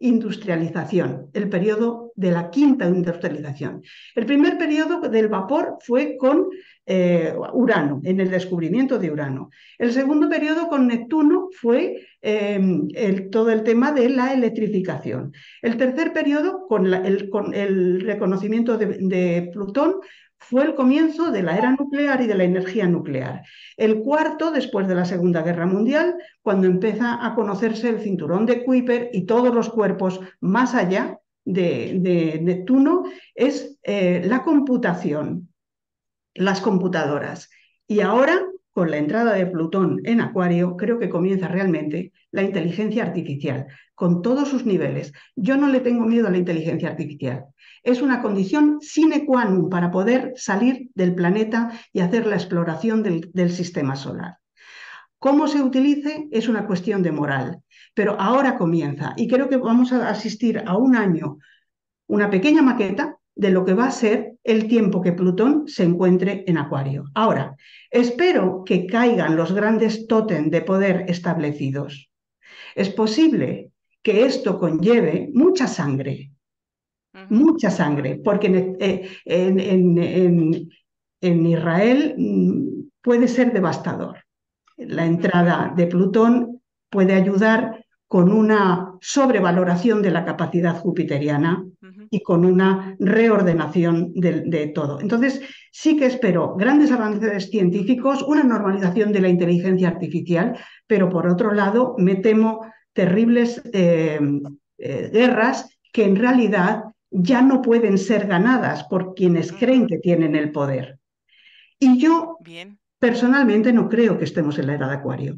industrialización, el periodo de la quinta industrialización. El primer periodo del vapor fue con Urano, en el descubrimiento de Urano. El segundo periodo con Neptuno fue todo el tema de la electrificación. El tercer periodo con el reconocimiento de Plutón fue el comienzo de la era nuclear y de la energía nuclear. El cuarto, después de la Segunda Guerra Mundial, cuando empieza a conocerse el cinturón de Kuiper y todos los cuerpos más allá de Neptuno, es la computación, las computadoras. Y ahora, con la entrada de Plutón en Acuario, creo que comienza realmente la inteligencia artificial, con todos sus niveles. Yo no le tengo miedo a la inteligencia artificial. Es una condición sine qua non para poder salir del planeta y hacer la exploración del sistema solar. Cómo se utilice es una cuestión de moral, pero ahora comienza y creo que vamos a asistir a un año, una pequeña maqueta de lo que va a ser el tiempo que Plutón se encuentre en Acuario. Ahora, espero que caigan los grandes tótem de poder establecidos. Es posible que esto conlleve mucha sangre, porque en Israel puede ser devastador. La entrada de Plutón puede ayudar con una sobrevaloración de la capacidad jupiteriana y con una reordenación de todo. Entonces, sí que espero grandes avances científicos, una normalización de la inteligencia artificial, pero por otro lado, me temo terribles guerras que en realidad ya no pueden ser ganadas por quienes creen que tienen el poder. Y yo Bien. personalmente no creo que estemos en la era de Acuario.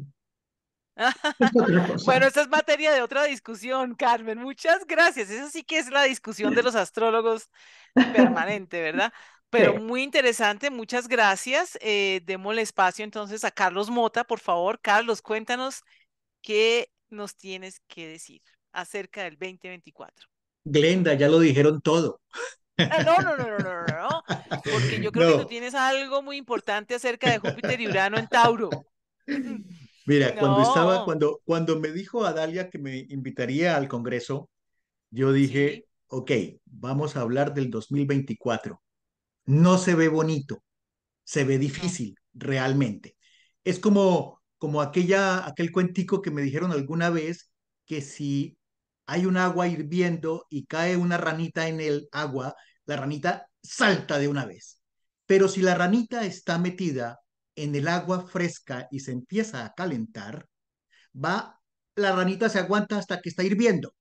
Es otra cosa. Bueno, esta es materia de otra discusión, Carmen. Muchas gracias. Esa sí que es la discusión de los astrólogos permanente, ¿verdad? Pero Sí. muy interesante, muchas gracias. Démosle espacio entonces a Carlos Mota, por favor. Carlos, cuéntanos qué nos tienes que decir acerca del 2024. Glenda, ya lo dijeron todo. No, no, no, no, no, no, no, porque yo creo que tú No, tienes algo muy importante acerca de Júpiter y Urano en Tauro. mira, No, cuando me dijo Adalia que me invitaría al Congreso, yo sí. dije, ok, vamos a hablar del 2024. No se ve bonito, se ve No. difícil, realmente. Es como aquel cuentico que me dijeron alguna vez, que si hay un agua hirviendo y cae una ranita en el agua, la ranita salta de una vez. Pero si la ranita está metida en el agua fresca y se empieza a calentar, va, la ranita se aguanta hasta que está hirviendo,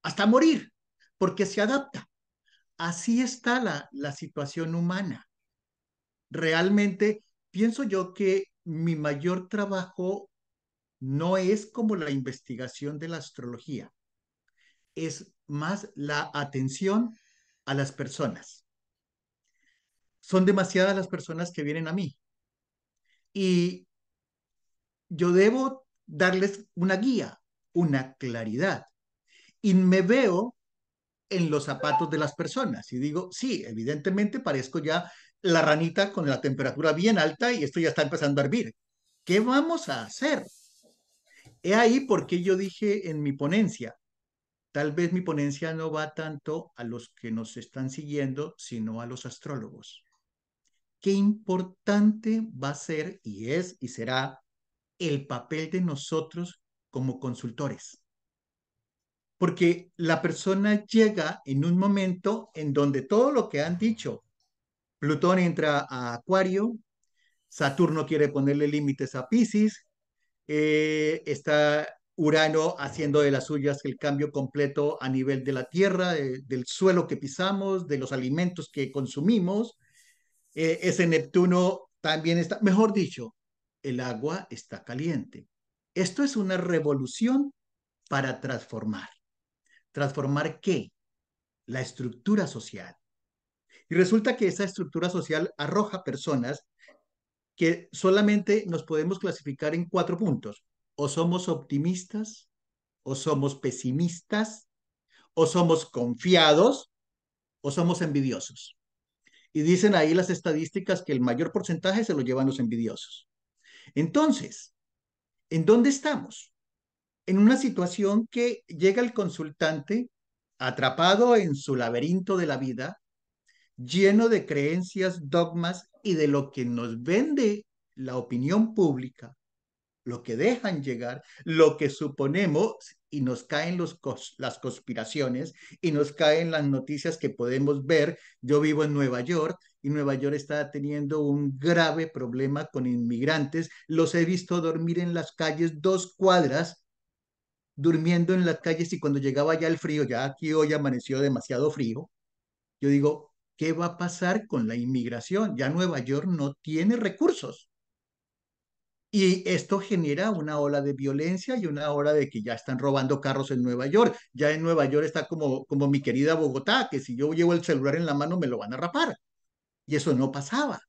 hasta morir, porque se adapta. Así está la situación humana. Realmente pienso yo que mi mayor trabajo no es como la investigación de la astrología, es más la atención a las personas. Son demasiadas las personas que vienen a mí y yo debo darles una guía, una claridad. Y me veo en los zapatos de las personas y digo, sí, evidentemente parezco ya la ranita con la temperatura bien alta y esto ya está empezando a hervir. ¿Qué vamos a hacer? He ahí porque yo dije en mi ponencia, tal vez mi ponencia no va tanto a los que nos están siguiendo, sino a los astrólogos. Qué importante va a ser y es y será el papel de nosotros como consultores. Porque la persona llega en un momento en donde todo lo que han dicho, Plutón entra a Acuario, Saturno quiere ponerle límites a Piscis, está Urano haciendo de las suyas el cambio completo a nivel de la tierra, del suelo que pisamos, de los alimentos que consumimos. Ese Neptuno también está, mejor dicho, el agua está caliente. Esto es una revolución para transformar. ¿Transformar qué? La estructura social. Y resulta que esa estructura social arroja personas que solamente nos podemos clasificar en 4 puntos. O somos optimistas, o somos pesimistas, o somos confiados, o somos envidiosos. Y dicen ahí las estadísticas que el mayor porcentaje se lo llevan los envidiosos. Entonces, ¿en dónde estamos? En una situación que llega el consultante atrapado en su laberinto de la vida, lleno de creencias, dogmas y de lo que nos vende la opinión pública, lo que dejan llegar, lo que suponemos y nos caen las conspiraciones y nos caen las noticias que podemos ver. Yo vivo en Nueva York y Nueva York está teniendo un grave problema con inmigrantes. Los he visto dormir en las calles 2 cuadras, durmiendo en las calles y cuando llegaba ya el frío, ya aquí hoy amaneció demasiado frío, yo digo, ¿qué va a pasar con la inmigración? Ya Nueva York no tiene recursos. Y esto genera una ola de violencia y una ola de que ya están robando carros en Nueva York. Ya en Nueva York está como mi querida Bogotá, que si yo llevo el celular en la mano me lo van a rapar. Y eso no pasaba.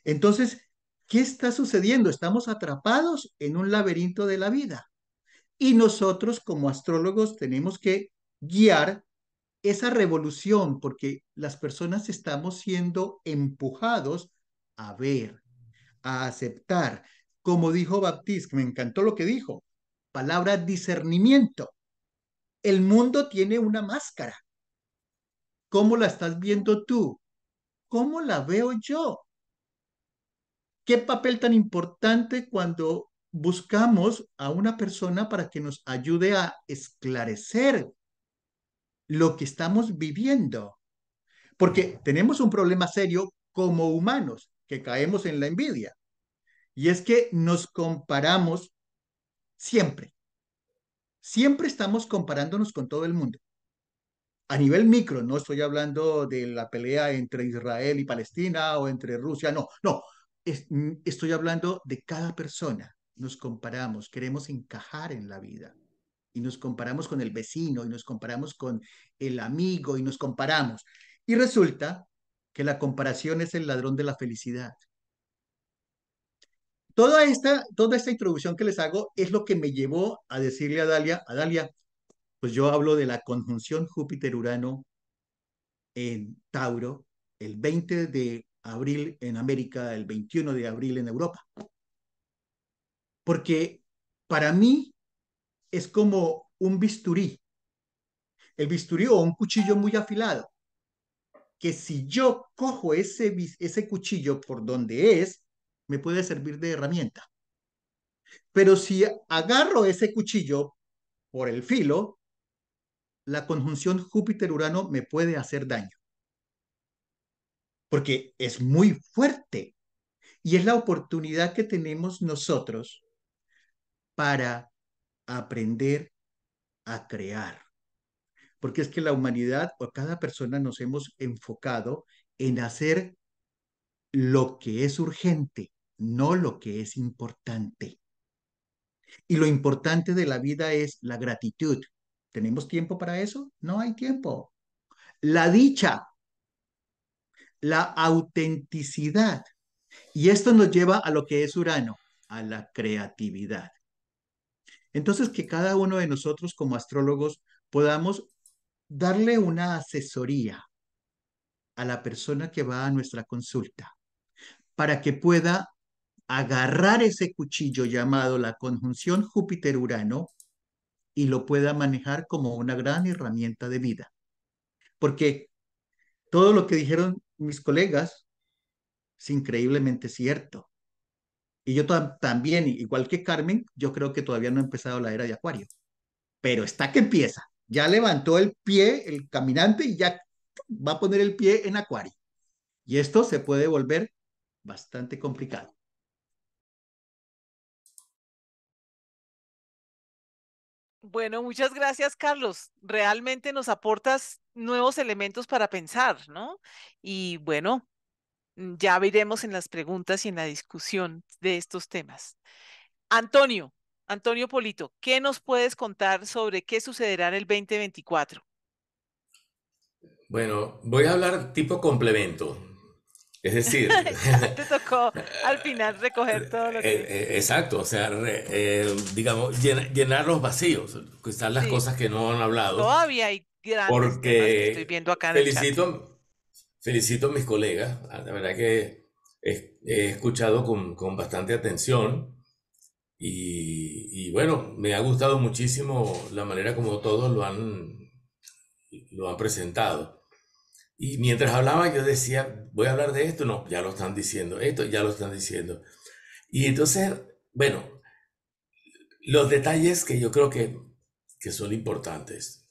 Entonces, ¿qué está sucediendo? Estamos atrapados en un laberinto de la vida. Y nosotros como astrólogos tenemos que guiar esa revolución porque las personas estamos siendo empujados a ver, a aceptar. Como dijo Baptiste, me encantó lo que dijo, palabra discernimiento. El mundo tiene una máscara. ¿Cómo la estás viendo tú? ¿Cómo la veo yo? ¿Qué papel tan importante cuando buscamos a una persona para que nos ayude a esclarecer lo que estamos viviendo? Porque tenemos un problema serio como humanos, que caemos en la envidia. Y es que nos comparamos siempre. Siempre estamos comparándonos con todo el mundo. A nivel micro, no estoy hablando de la pelea entre Israel y Palestina o entre Rusia, no, no. Estoy hablando de cada persona. Nos comparamos, queremos encajar en la vida. Y nos comparamos con el vecino, y nos comparamos con el amigo, y nos comparamos. Y resulta que la comparación es el ladrón de la felicidad. Toda esta introducción que les hago es lo que me llevó a decirle a Dalia, pues yo hablo de la conjunción Júpiter-Urano en Tauro, el 20 de abril en América, el 21 de abril en Europa. Porque para mí es como un bisturí, el bisturí o un cuchillo muy afilado, que si yo cojo ese cuchillo por donde es, me puede servir de herramienta. Pero si agarro ese cuchillo por el filo, la conjunción Júpiter-Urano me puede hacer daño, porque es muy fuerte y es la oportunidad que tenemos nosotros para aprender a crear. Porque es que la humanidad o cada persona nos hemos enfocado en hacer lo que es urgente, no lo que es importante. Y lo importante de la vida es la gratitud. ¿Tenemos tiempo para eso? No hay tiempo. La dicha, la autenticidad. Y esto nos lleva a lo que es Urano, a la creatividad. Entonces, que cada uno de nosotros como astrólogos podamos darle una asesoría a la persona que va a nuestra consulta para que pueda agarrar ese cuchillo llamado la conjunción Júpiter-Urano y lo pueda manejar como una gran herramienta de vida. Porque todo lo que dijeron mis colegas es increíblemente cierto. Y yo también, igual que Carmen, yo creo que todavía no ha empezado la era de Acuario, pero está que empieza. Ya levantó el pie el caminante y ya va a poner el pie en Acuario. Y esto se puede volver bastante complicado. Bueno, muchas gracias, Carlos. Realmente nos aportas nuevos elementos para pensar, ¿no? Y bueno, ya veremos en las preguntas y en la discusión de estos temas. Antonio, Antonio Polito, ¿qué nos puedes contar sobre qué sucederá en el 2024? Bueno, voy a hablar tipo complemento. Es decir, Ya te tocó al final recoger todo lo que... exacto, o sea, digamos, llenar los vacíos, quizás las Sí, cosas que no han hablado, todavía hay grandes temas que estoy porque viendo acá en el chat. felicito a mis colegas, la verdad que he escuchado con bastante atención y bueno, me ha gustado muchísimo la manera como todos lo han presentado. Y mientras hablaba yo decía, voy a hablar de esto, no, ya lo están diciendo, esto ya lo están diciendo. Y entonces, bueno, los detalles que yo creo que son importantes.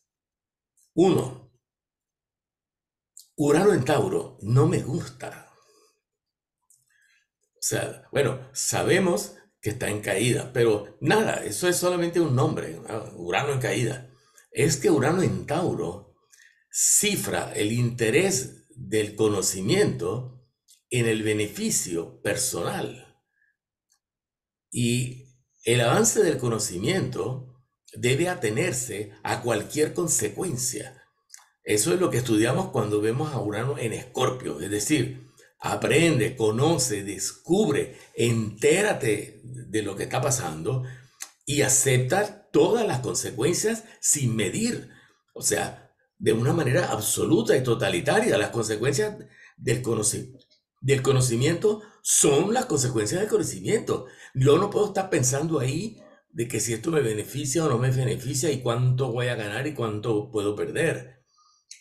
Uno, Urano en Tauro no me gusta. O sea, bueno, sabemos que está en caída, pero nada, eso es solamente un nombre, ¿no? Urano en caída. Es que Urano en Tauro cifra el interés del conocimiento en el beneficio personal. Y el avance del conocimiento debe atenerse a cualquier consecuencia. Eso es lo que estudiamos cuando vemos a Urano en Escorpio, es decir, aprende, conoce, descubre, entérate de lo que está pasando y acepta todas las consecuencias sin medir. O sea, de una manera absoluta y totalitaria. Las consecuencias del conocimiento son las consecuencias del conocimiento. Yo no puedo estar pensando ahí de que si esto me beneficia o no me beneficia y cuánto voy a ganar y cuánto puedo perder.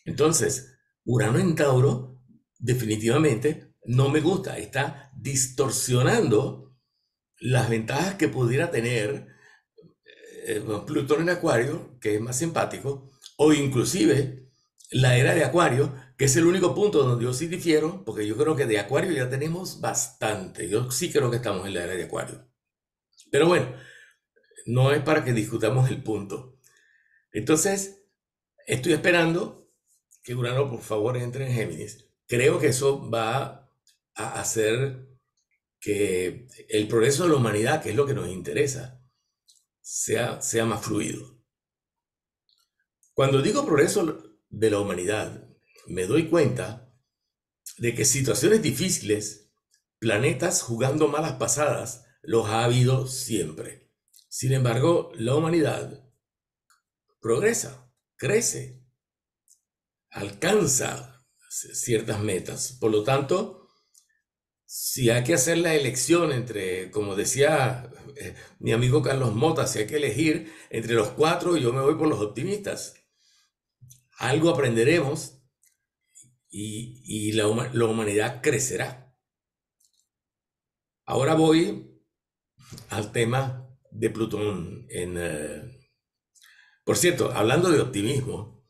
Entonces, Urano en Tauro definitivamente no me gusta. Está distorsionando las ventajas que pudiera tener Plutón en Acuario, que es más simpático, o inclusive la era de Acuario, que es el único punto donde yo sí difiero, porque yo creo que de Acuario ya tenemos bastante. Yo sí creo que estamos en la era de Acuario. Pero bueno, no es para que discutamos el punto. Entonces, estoy esperando que Urano, por favor, entre en Géminis. Creo que eso va a hacer que el progreso de la humanidad, que es lo que nos interesa, sea más fluido. Cuando digo progreso de la humanidad, me doy cuenta de que situaciones difíciles, planetas jugando malas pasadas, los ha habido siempre. Sin embargo, la humanidad progresa, crece, alcanza ciertas metas. Por lo tanto, si hay que hacer la elección entre, como decía mi amigo Carlos Mota, si hay que elegir entre los cuatro, yo me voy por los optimistas. Algo aprenderemos y la humanidad crecerá. Ahora voy al tema de Plutón. Por cierto, hablando de optimismo,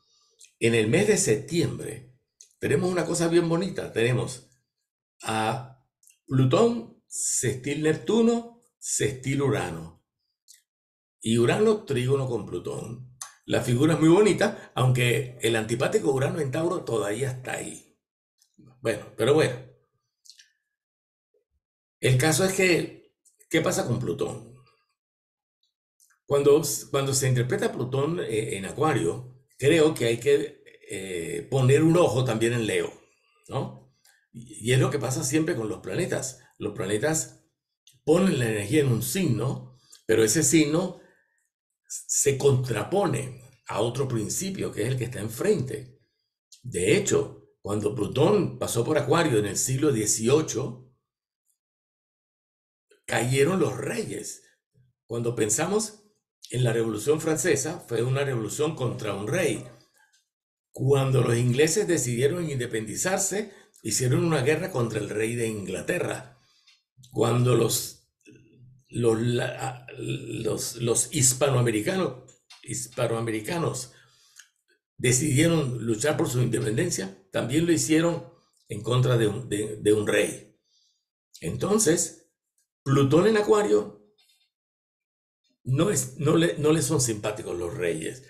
en el mes de septiembre tenemos una cosa bien bonita. Tenemos a Plutón, sextil Neptuno, sextil Urano. Y Urano trígono con Plutón. La figura es muy bonita, aunque el antipático Urano en Tauro todavía está ahí. Bueno, pero bueno. El caso es que, ¿qué pasa con Plutón? Cuando se interpreta Plutón en Acuario, creo que hay que poner un ojo también en Leo, ¿no? Y es lo que pasa siempre con los planetas. Los planetas ponen la energía en un signo, pero ese signo se contrapone a otro principio, que es el que está enfrente. De hecho, cuando Plutón pasó por Acuario en el siglo XVIII, cayeron los reyes. Cuando pensamos en la Revolución Francesa, fue una revolución contra un rey. Cuando los ingleses decidieron independizarse, hicieron una guerra contra el rey de Inglaterra. Cuando los hispanoamericanos decidieron luchar por su independencia, también lo hicieron en contra de un rey. Entonces, Plutón en Acuario no le son simpáticos los reyes,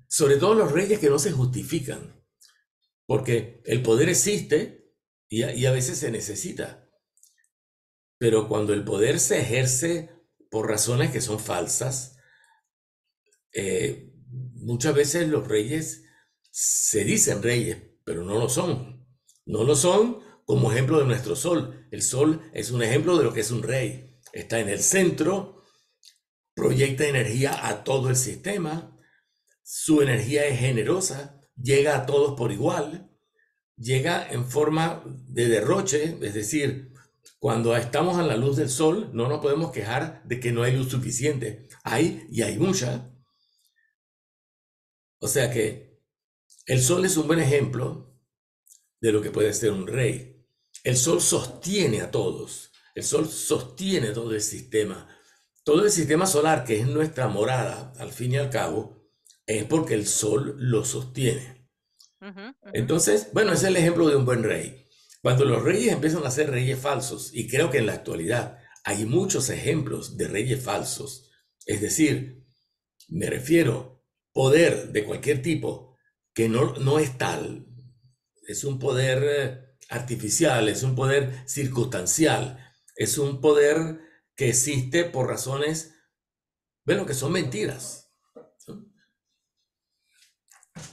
sobre todo los reyes que no se justifican, porque el poder existe y a veces se necesita, pero cuando el poder se ejerce por razones que son falsas, muchas veces los reyes se dicen reyes, pero no lo son. No lo son como ejemplo de nuestro sol. El sol es un ejemplo de lo que es un rey. Está en el centro, proyecta energía a todo el sistema, su energía es generosa, llega a todos por igual, llega en forma de derroche, es decir, cuando estamos a la luz del sol no nos podemos quejar de que no hay luz suficiente, hay y hay mucha. O sea que el sol es un buen ejemplo de lo que puede ser un rey. El sol sostiene a todos, el sol sostiene todo el sistema. Todo el sistema solar, que es nuestra morada, al fin y al cabo, es porque el sol lo sostiene. Entonces, bueno, ese es el ejemplo de un buen rey. Cuando los reyes empiezan a ser reyes falsos, y creo que en la actualidad hay muchos ejemplos de reyes falsos, es decir, me refiero poder de cualquier tipo que no es tal, es un poder artificial, es un poder circunstancial, es un poder que existe por razones, bueno, que son mentiras.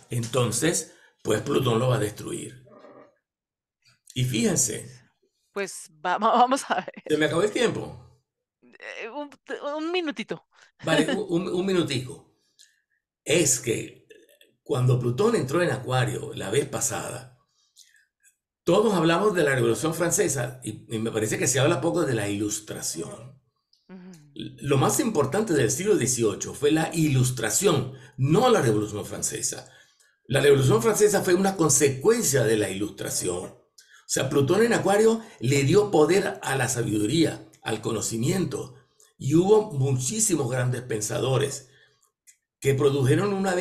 Entonces, pues Plutón lo va a destruir. Y fíjense, Pues vamos a ver. Se me acabó el tiempo. Un, un minutito. Vale, un minutico. Es que cuando Plutón entró en Acuario la vez pasada, todos hablamos de la Revolución Francesa y me parece que se habla poco de la Ilustración. Ujú. Lo más importante del siglo XVIII fue la Ilustración, no la Revolución Francesa. La Revolución Francesa fue una consecuencia de la Ilustración. O sea, Plutón en Acuario le dio poder a la sabiduría, al conocimiento, y hubo muchísimos grandes pensadores que produjeron una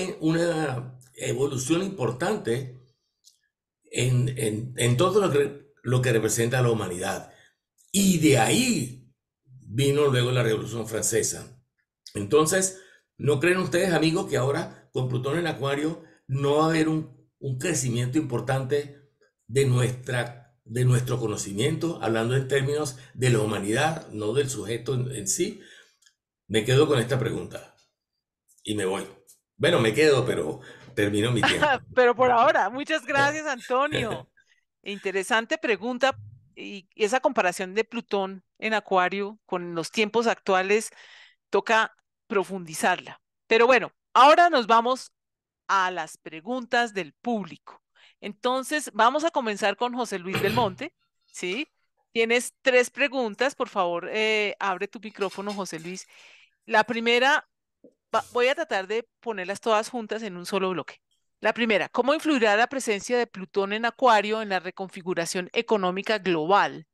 evolución importante en todo lo que representa a la humanidad. Y de ahí vino luego la Revolución Francesa. Entonces, ¿no creen ustedes, amigos, que ahora con Plutón en Acuario no va a haber un crecimiento importante de nuestro conocimiento, hablando en términos de la humanidad, no del sujeto en sí? Me quedo con esta pregunta y me voy. Bueno, me quedo, pero termino mi tiempo. Pero por ahora, muchas gracias, Antonio. Interesante pregunta y esa comparación de Plutón en Acuario con los tiempos actuales toca profundizarla. Pero bueno, ahora nos vamos a las preguntas del público. Entonces, vamos a comenzar con José Luis Belmonte, ¿sí? Tienes tres preguntas, por favor, abre tu micrófono, José Luis. La primera, voy a tratar de ponerlas todas juntas en un solo bloque. La primera, ¿cómo influirá la presencia de Plutón en Acuario en la reconfiguración económica global,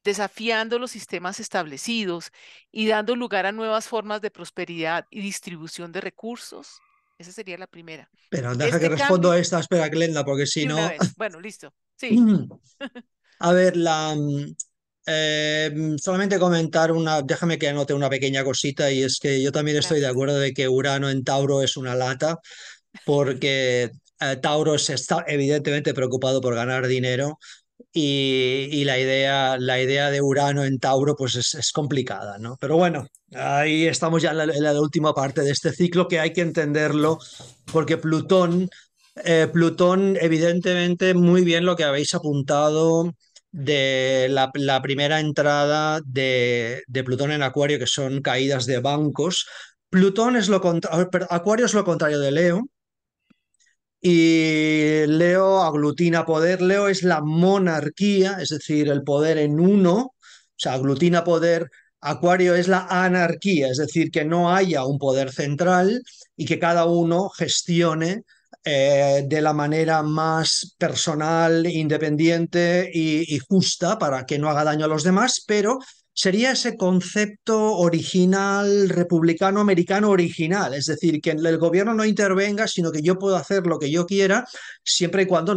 desafiando los sistemas establecidos y dando lugar a nuevas formas de prosperidad y distribución de recursos? Esa sería la primera. Pero deja que Este respondo cambio, a esta, espera, Glenda, porque si de una no... vez. Bueno, listo. Sí, A ver, solamente comentar déjame que anote una pequeña cosita y es que yo también estoy de gracias. acuerdo de que Urano en Tauro es una lata porque Tauro se está evidentemente preocupado por ganar dinero y la idea de Urano en Tauro pues es complicada, ¿no? Pero bueno, ahí estamos ya en la última parte de este ciclo que hay que entenderlo porque Plutón, evidentemente, muy bien lo que habéis apuntado de la primera entrada de Plutón en Acuario, que son caídas de bancos. Acuario es lo contrario de Leo, y Leo aglutina poder. Leo es la monarquía, es decir, el poder en uno, o sea, aglutina poder. Acuario es la anarquía, es decir, que no haya un poder central y que cada uno gestione de la manera más personal, independiente y justa para que no haga daño a los demás, pero sería ese concepto original, republicano americano original, es decir, que el gobierno no intervenga, sino que yo puedo hacer lo que yo quiera, siempre y cuando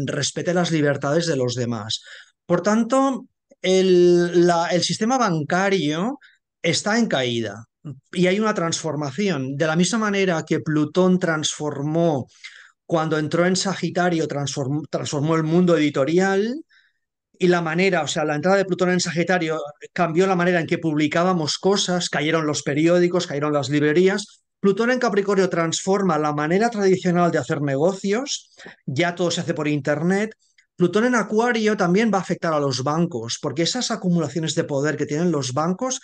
respete las libertades de los demás. Por tanto, el sistema bancario está en caída y hay una transformación. De la misma manera que Plutón transformó, cuando entró en Sagitario, transformó el mundo editorial, y la manera, o sea, la entrada de Plutón en Sagitario cambió la manera en que publicábamos cosas, cayeron los periódicos, cayeron las librerías. Plutón en Capricornio transforma la manera tradicional de hacer negocios, ya todo se hace por Internet. Plutón en Acuario también va a afectar a los bancos, porque esas acumulaciones de poder que tienen los bancos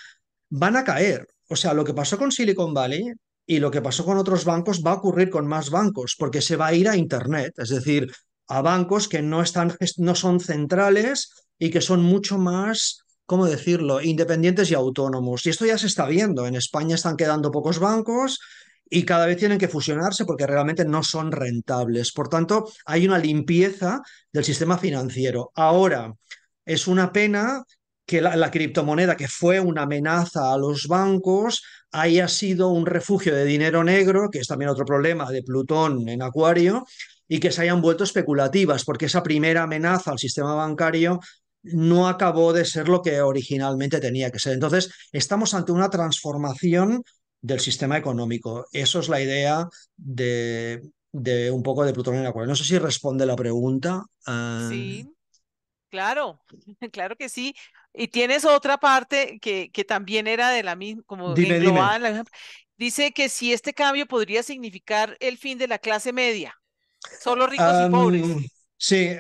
van a caer. O sea, lo que pasó con Silicon Valley y lo que pasó con otros bancos va a ocurrir con más bancos, porque se va a ir a Internet. Es decir, a bancos que no son centrales y que son mucho más, ¿cómo decirlo?, independientes y autónomos. Y esto ya se está viendo. En España están quedando pocos bancos y cada vez tienen que fusionarse porque realmente no son rentables. Por tanto, hay una limpieza del sistema financiero. Ahora, es una pena que la criptomoneda, que fue una amenaza a los bancos, haya sido un refugio de dinero negro, que es también otro problema de Plutón en Acuario, y que se hayan vuelto especulativas, porque esa primera amenaza al sistema bancario no acabó de ser lo que originalmente tenía que ser. Entonces, estamos ante una transformación del sistema económico. Eso es la idea de un poco de Plutón en Acuario. No sé si responde la pregunta. Sí, claro, claro que sí. Y tienes otra parte que también era de la misma, como Dime, dime. englobada en la misma. Dice que si este cambio podría significar el fin de la clase media, solo ricos y Um, pobres. Sí,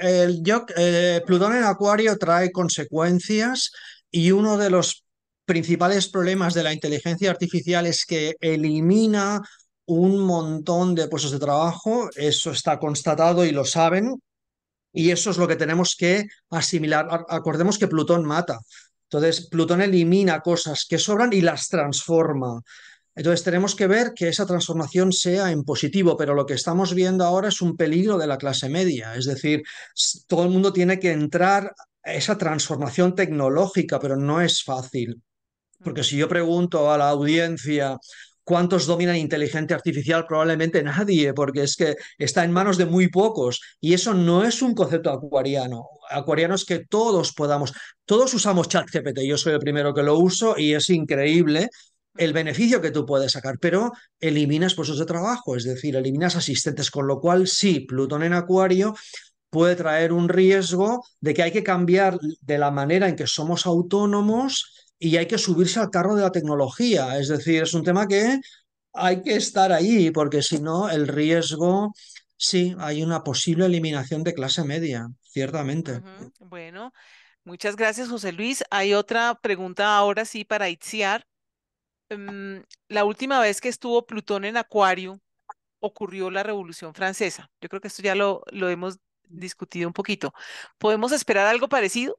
Plutón en Acuario trae consecuencias y uno de los principales problemas de la inteligencia artificial es que elimina un montón de puestos de trabajo, eso está constatado y lo saben, y eso es lo que tenemos que asimilar. Acordemos que Plutón mata. Entonces, Plutón elimina cosas que sobran y las transforma. Entonces, tenemos que ver que esa transformación sea en positivo, pero lo que estamos viendo ahora es un peligro de la clase media. Es decir, todo el mundo tiene que entrar a esa transformación tecnológica, pero no es fácil. Porque si yo pregunto a la audiencia cuántos dominan inteligencia artificial, probablemente nadie, porque es que está en manos de muy pocos. Y eso no es un concepto acuariano. Acuariano es que todos usamos ChatGPT. Yo soy el primero que lo uso y es increíble el Ujú, beneficio que tú puedes sacar, pero eliminas puestos de trabajo, es decir, eliminas asistentes, con lo cual sí, Plutón en Acuario puede traer un riesgo de que hay que cambiar de la manera en que somos autónomos y hay que subirse al carro de la tecnología. Es decir, es un tema que hay que estar ahí, porque si no, el riesgo, sí, hay una posible eliminación de clase media, ciertamente. ujú. Bueno, muchas gracias, José Luis. Hay otra pregunta ahora sí para Itziar. La última vez que estuvo Plutón en Acuario ocurrió la Revolución Francesa. Yo creo que esto ya lo hemos discutido un poquito. ¿Podemos esperar algo parecido?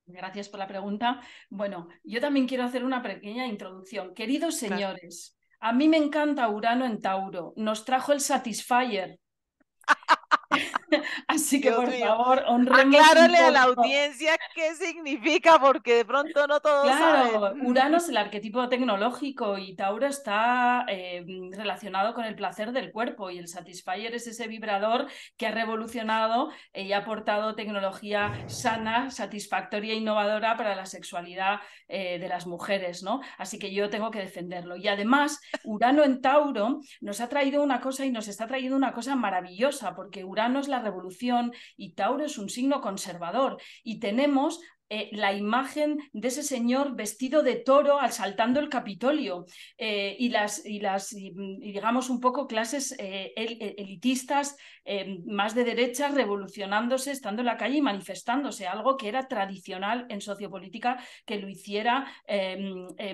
Gracias por la pregunta. Bueno, yo también quiero hacer una pequeña introducción. Queridos Claro. señores, a mí me encanta Urano en Tauro. Nos trajo el Satisfyer. Así que, Dios por mío. favor, honremos un Aclárale a la poco. audiencia qué significa, porque de pronto no todos Claro, Urano saben. es el arquetipo tecnológico y Tauro está relacionado con el placer del cuerpo y el Satisfyer es ese vibrador que ha revolucionado y ha aportado tecnología sana, satisfactoria e innovadora para la sexualidad de las mujeres, ¿no? Así que yo tengo que defenderlo. Y además, Urano en Tauro nos ha traído una cosa y nos está trayendo una cosa maravillosa, porque Urano es la revolución y Tauro es un signo conservador y tenemos la imagen de ese señor vestido de toro asaltando el Capitolio y digamos un poco clases elitistas más de derecha revolucionándose, estando en la calle y manifestándose, algo que era tradicional en sociopolítica que lo hiciera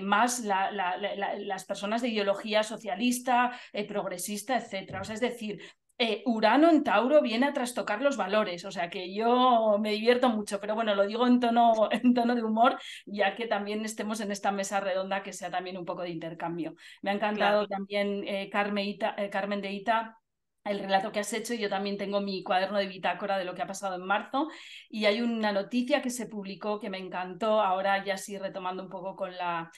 más las personas de ideología socialista, progresista, etc. O sea, es decir, Urano en Tauro viene a trastocar los valores, o sea que yo me divierto mucho, pero bueno, lo digo en tono de humor, ya que también estemos en esta mesa redonda que sea también un poco de intercambio. Me ha Claro. encantado también, Carmen de Ita, el relato que has hecho. Yo también tengo mi cuaderno de bitácora de lo que ha pasado en marzo y hay una noticia que se publicó que me encantó, ahora ya sí retomando un poco con la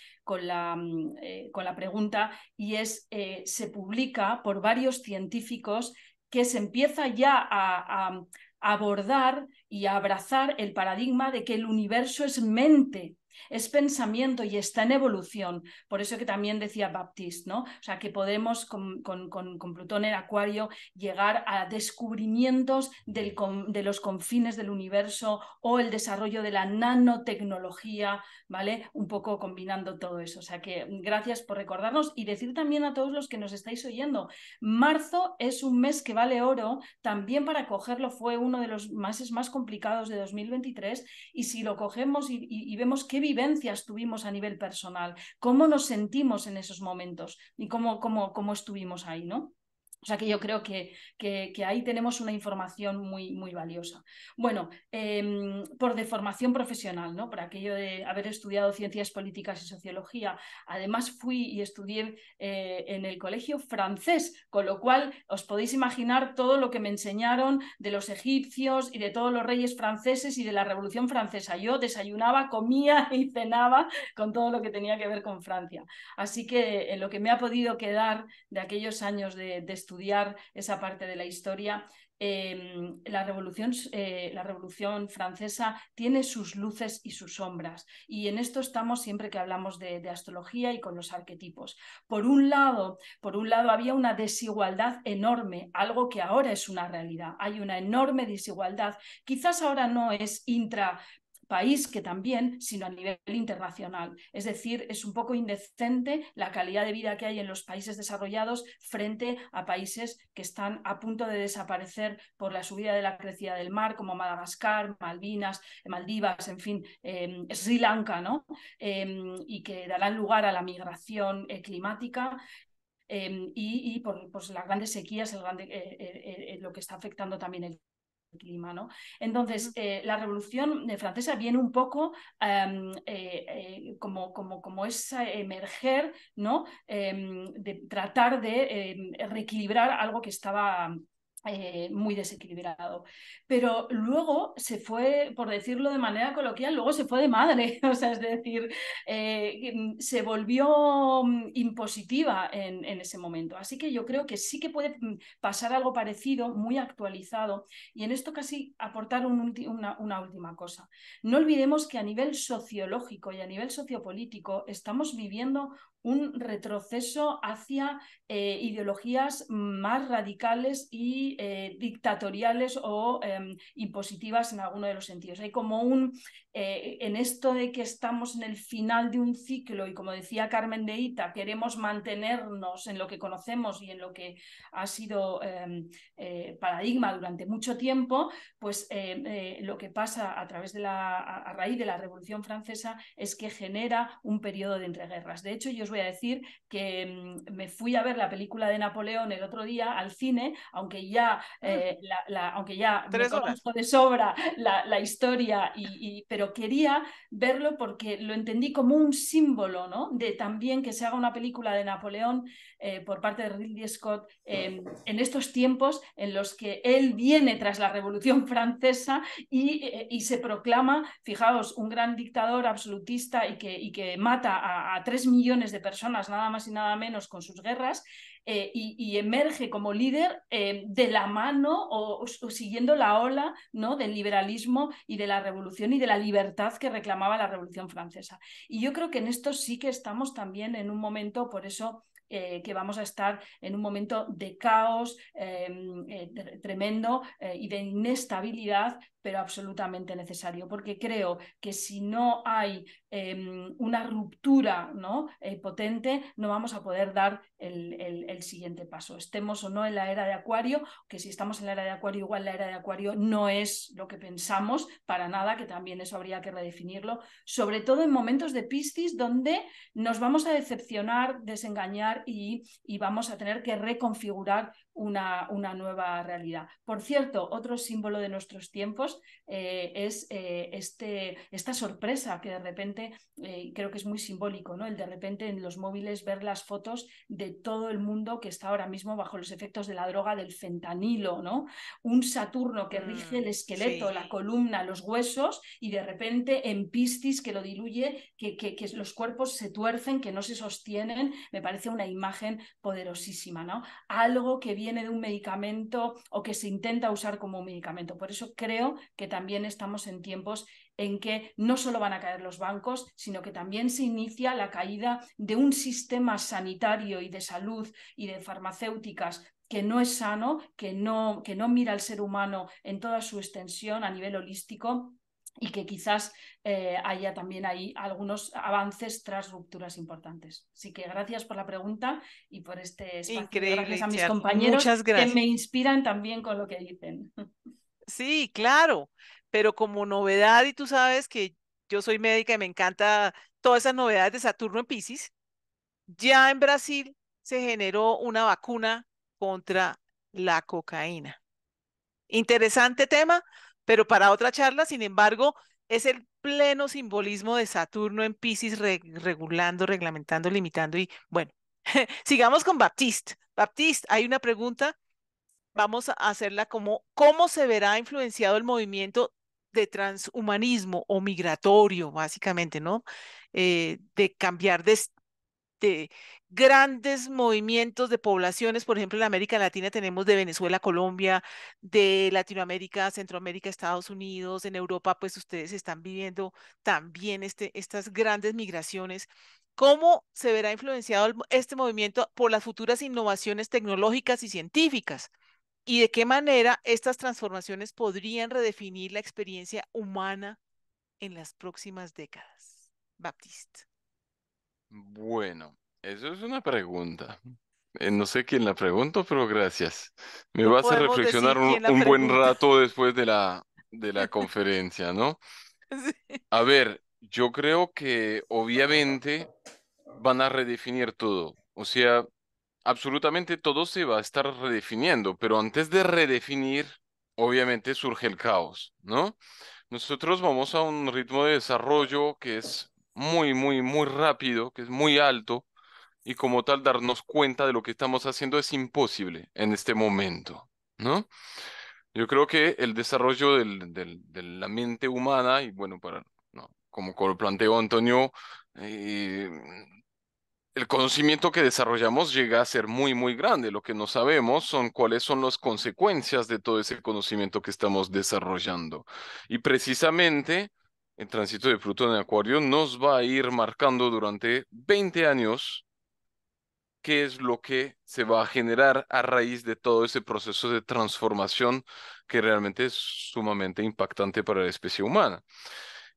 pregunta, y se publica por varios científicos que se empieza ya a abordar y a abrazar el paradigma de que el universo es mente, es pensamiento y está en evolución. Por eso que también decía Baptiste, ¿no? O sea, que podemos con Plutón en Acuario llegar a descubrimientos de los confines del universo o el desarrollo de la nanotecnología, ¿vale? Un poco combinando todo eso. O sea, que gracias por recordarnos y decir también a todos los que nos estáis oyendo, marzo es un mes que vale oro, también para cogerlo fue uno de los meses más complicados de 2023 y si lo cogemos y vemos qué vivencias tuvimos a nivel personal, cómo nos sentimos en esos momentos y cómo estuvimos ahí, ¿no? O sea que yo creo que ahí tenemos una información muy, muy valiosa. Bueno, por deformación profesional, ¿no? Por aquello de haber estudiado ciencias políticas y sociología, además fui y estudié en el colegio francés, con lo cual os podéis imaginar todo lo que me enseñaron de los egipcios y de todos los reyes franceses y de la Revolución Francesa. Yo desayunaba, comía y cenaba con todo lo que tenía que ver con Francia. Así que en lo que me ha podido quedar de aquellos años de estudiar esa parte de la historia, la Revolución Francesa tiene sus luces y sus sombras. Y en esto estamos siempre que hablamos de astrología y con los arquetipos. Por un lado había una desigualdad enorme, algo que ahora es una realidad. Hay una enorme desigualdad. Quizás ahora no es país que también, sino a nivel internacional. Es decir, es un poco indecente la calidad de vida que hay en los países desarrollados frente a países que están a punto de desaparecer por la subida de la crecida del mar, como Madagascar, Malvinas, Maldivas, en fin, Sri Lanka, ¿no? Y que darán lugar a la migración climática. Y por pues, las grandes sequías, lo que está afectando también el clima, ¿no? Entonces, la Revolución Francesa viene un poco como es emerger, ¿no? De tratar de reequilibrar algo que estaba muy desequilibrado. Pero luego se fue, por decirlo de manera coloquial, luego se fue de madre, o sea, es decir, se volvió impositiva en ese momento. Así que yo creo que sí que puede pasar algo parecido, muy actualizado, y en esto casi aportar una última cosa. No olvidemos que a nivel sociológico y a nivel sociopolítico estamos viviendo un retroceso hacia ideologías más radicales y dictatoriales o impositivas en alguno de los sentidos. Hay como en esto de que estamos en el final de un ciclo y, como decía Carmen de Ita, queremos mantenernos en lo que conocemos y en lo que ha sido paradigma durante mucho tiempo, pues lo que pasa a raíz de la Revolución Francesa es que genera un periodo de entreguerras. De hecho, yo os voy a decir que me fui a ver la película de Napoleón el otro día al cine, aunque ya, aunque ya me 3 horas. conozco de sobra la historia, pero quería verlo porque lo entendí como un símbolo, ¿no? De también que se haga una película de Napoleón por parte de Ridley Scott en estos tiempos en los que él viene tras la Revolución Francesa y se proclama, fijaos, un gran dictador absolutista y que mata a 3 millones de personas, nada más y nada menos, con sus guerras. Y emerge como líder de la mano o siguiendo la ola, ¿no? Del liberalismo y de la revolución y de la libertad que reclamaba la Revolución Francesa. Y yo creo que en esto sí que estamos también en un momento, por eso que vamos a estar en un momento de caos tremendo y de inestabilidad, pero absolutamente necesario, porque creo que si no hay una ruptura, ¿no? Potente, no vamos a poder dar el siguiente paso. Estemos o no en la era de Acuario, que si estamos en la era de Acuario, igual la era de Acuario no es lo que pensamos, para nada, que también eso habría que redefinirlo, sobre todo en momentos de Piscis, donde nos vamos a decepcionar, desengañar y vamos a tener que reconfigurar una nueva realidad. Por cierto, otro símbolo de nuestros tiempos es esta sorpresa que de repente creo que es muy simbólico, ¿no? El de repente en los móviles ver las fotos de todo el mundo que está ahora mismo bajo los efectos de la droga del fentanilo, ¿no? Un Saturno que rige el esqueleto, Sí. la columna, los huesos, y de repente en Piscis que lo diluye, que los cuerpos se tuercen, que no se sostienen. Me parece una imagen poderosísima, ¿no? Algo que viene de un medicamento o que se intenta usar como un medicamento. Por eso creo que también estamos en tiempos en que no solo van a caer los bancos, sino que también se inicia la caída de un sistema sanitario y de salud y de farmacéuticas que no es sano, que no mira al ser humano en toda su extensión a nivel holístico, y que quizás haya también ahí algunos avances tras rupturas importantes. Así que gracias por la pregunta y por este espacio. Increíble, Gracias a mis Itziar. compañeros Muchas que gracias. me inspiran también con lo que dicen. Sí, claro, pero como novedad, y tú sabes que yo soy médica y me encanta todas esas novedades de Saturno en Piscis, ya en Brasil se generó una vacuna contra la cocaína. Interesante tema, pero para otra charla, sin embargo, es el pleno simbolismo de Saturno en Piscis regulando, reglamentando, limitando y bueno, sigamos con Baptiste. Baptiste, hay una pregunta, vamos a hacerla como, ¿cómo se verá influenciado el movimiento de transhumanismo o migratorio, básicamente, ¿no? De cambiar de grandes movimientos de poblaciones, por ejemplo, en América Latina tenemos de Venezuela a Colombia, de Latinoamérica, Centroamérica, Estados Unidos, en Europa, pues ustedes están viviendo también estas grandes migraciones. ¿Cómo se verá influenciado este movimiento por las futuras innovaciones tecnológicas y científicas? ¿Y de qué manera estas transformaciones podrían redefinir la experiencia humana en las próximas décadas? Baptiste. Bueno, eso es una pregunta. No sé quién la preguntó, pero gracias. Me No va a hacer podemos reflexionar decir quién la un buen pregunta. rato después de la conferencia, ¿no? Sí. A ver, yo creo que obviamente van a redefinir todo. O sea, absolutamente todo se va a estar redefiniendo, pero antes de redefinir, obviamente surge el caos, ¿no? Nosotros vamos a un ritmo de desarrollo que es muy rápido, que es muy alto, y como tal darnos cuenta de lo que estamos haciendo es imposible en este momento, ¿no? Yo creo que el desarrollo de la mente humana, y bueno, no, como lo planteó Antonio, eh, el conocimiento que desarrollamos llega a ser muy grande. Lo que no sabemos son cuáles son las consecuencias de todo ese conocimiento que estamos desarrollando. Y precisamente el tránsito de Plutón en Acuario nos va a ir marcando durante 20 años qué es lo que se va a generar a raíz de todo ese proceso de transformación que realmente es sumamente impactante para la especie humana.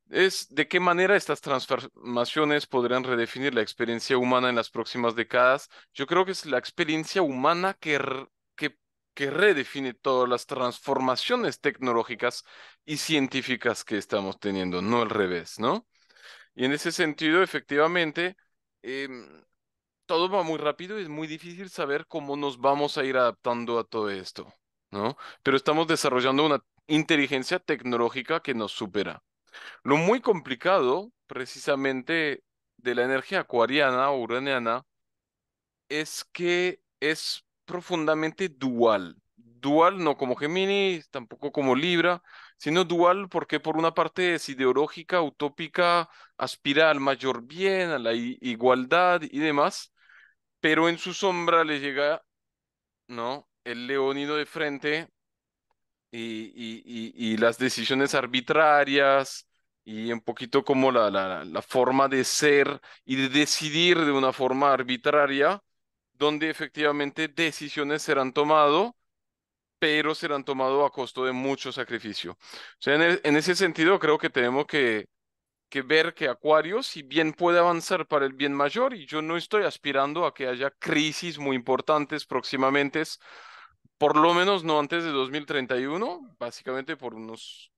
Es de qué manera estas transformaciones podrían redefinir la experiencia humana en las próximas décadas. Yo creo que es la experiencia humana que, que redefine todas las transformaciones tecnológicas y científicas que estamos teniendo, no al revés, ¿no? Y en ese sentido, efectivamente, em, todo va muy rápido y es muy difícil saber cómo nos vamos a ir adaptando a todo esto, ¿no? Pero estamos desarrollando una inteligencia tecnológica que nos supera. Lo muy complicado, precisamente, de la energía acuariana o uraniana es que es profundamente dual. Dual no como Géminis, tampoco como Libra, sino dual porque por una parte es ideológica, utópica, aspira al mayor bien, a la igualdad y demás, pero en su sombra le llega, ¿no? El leónido de frente y las decisiones arbitrarias y un poquito como la forma de ser y de decidir de una forma arbitraria, donde efectivamente decisiones serán tomado, pero serán tomado a costo de mucho sacrificio. O sea, en ese sentido creo que tenemos que ver que Acuario, si bien puede avanzar para el bien mayor, y yo no estoy aspirando a que haya crisis muy importantes próximamente, por lo menos no antes de 2031, básicamente por unos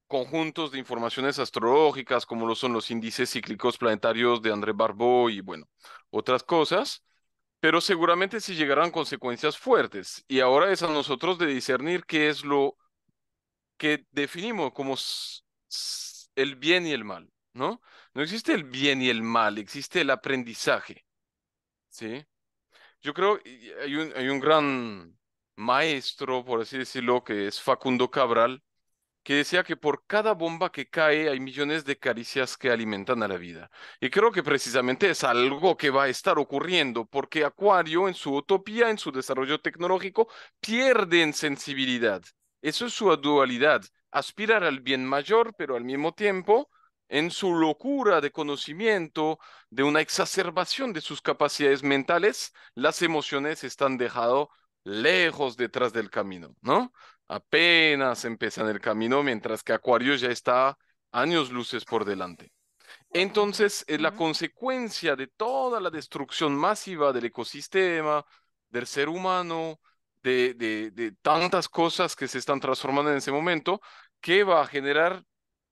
conjuntos de informaciones astrológicas, como lo son los índices cíclicos planetarios de André Barbeau y bueno, otras cosas, pero seguramente sí llegarán consecuencias fuertes. Y ahora es a nosotros de discernir qué es lo que definimos como el bien y el mal, ¿no? No existe el bien y el mal, existe el aprendizaje, ¿sí? Yo creo, y hay un gran maestro, por así decirlo, que es Facundo Cabral, que decía que por cada bomba que cae hay millones de caricias que alimentan a la vida. Y creo que precisamente es algo que va a estar ocurriendo, porque Acuario en su utopía, en su desarrollo tecnológico, pierde en sensibilidad. Eso es su dualidad, aspirar al bien mayor, pero al mismo tiempo, en su locura de conocimiento, de una exacerbación de sus capacidades mentales, las emociones están dejado lejos detrás del camino, ¿no? Apenas empiezan el camino, mientras que Acuario ya está años luces por delante. Ujú, Entonces, la ujú. consecuencia de toda la destrucción masiva del ecosistema, del ser humano, de tantas cosas que se están transformando en ese momento, que va a generar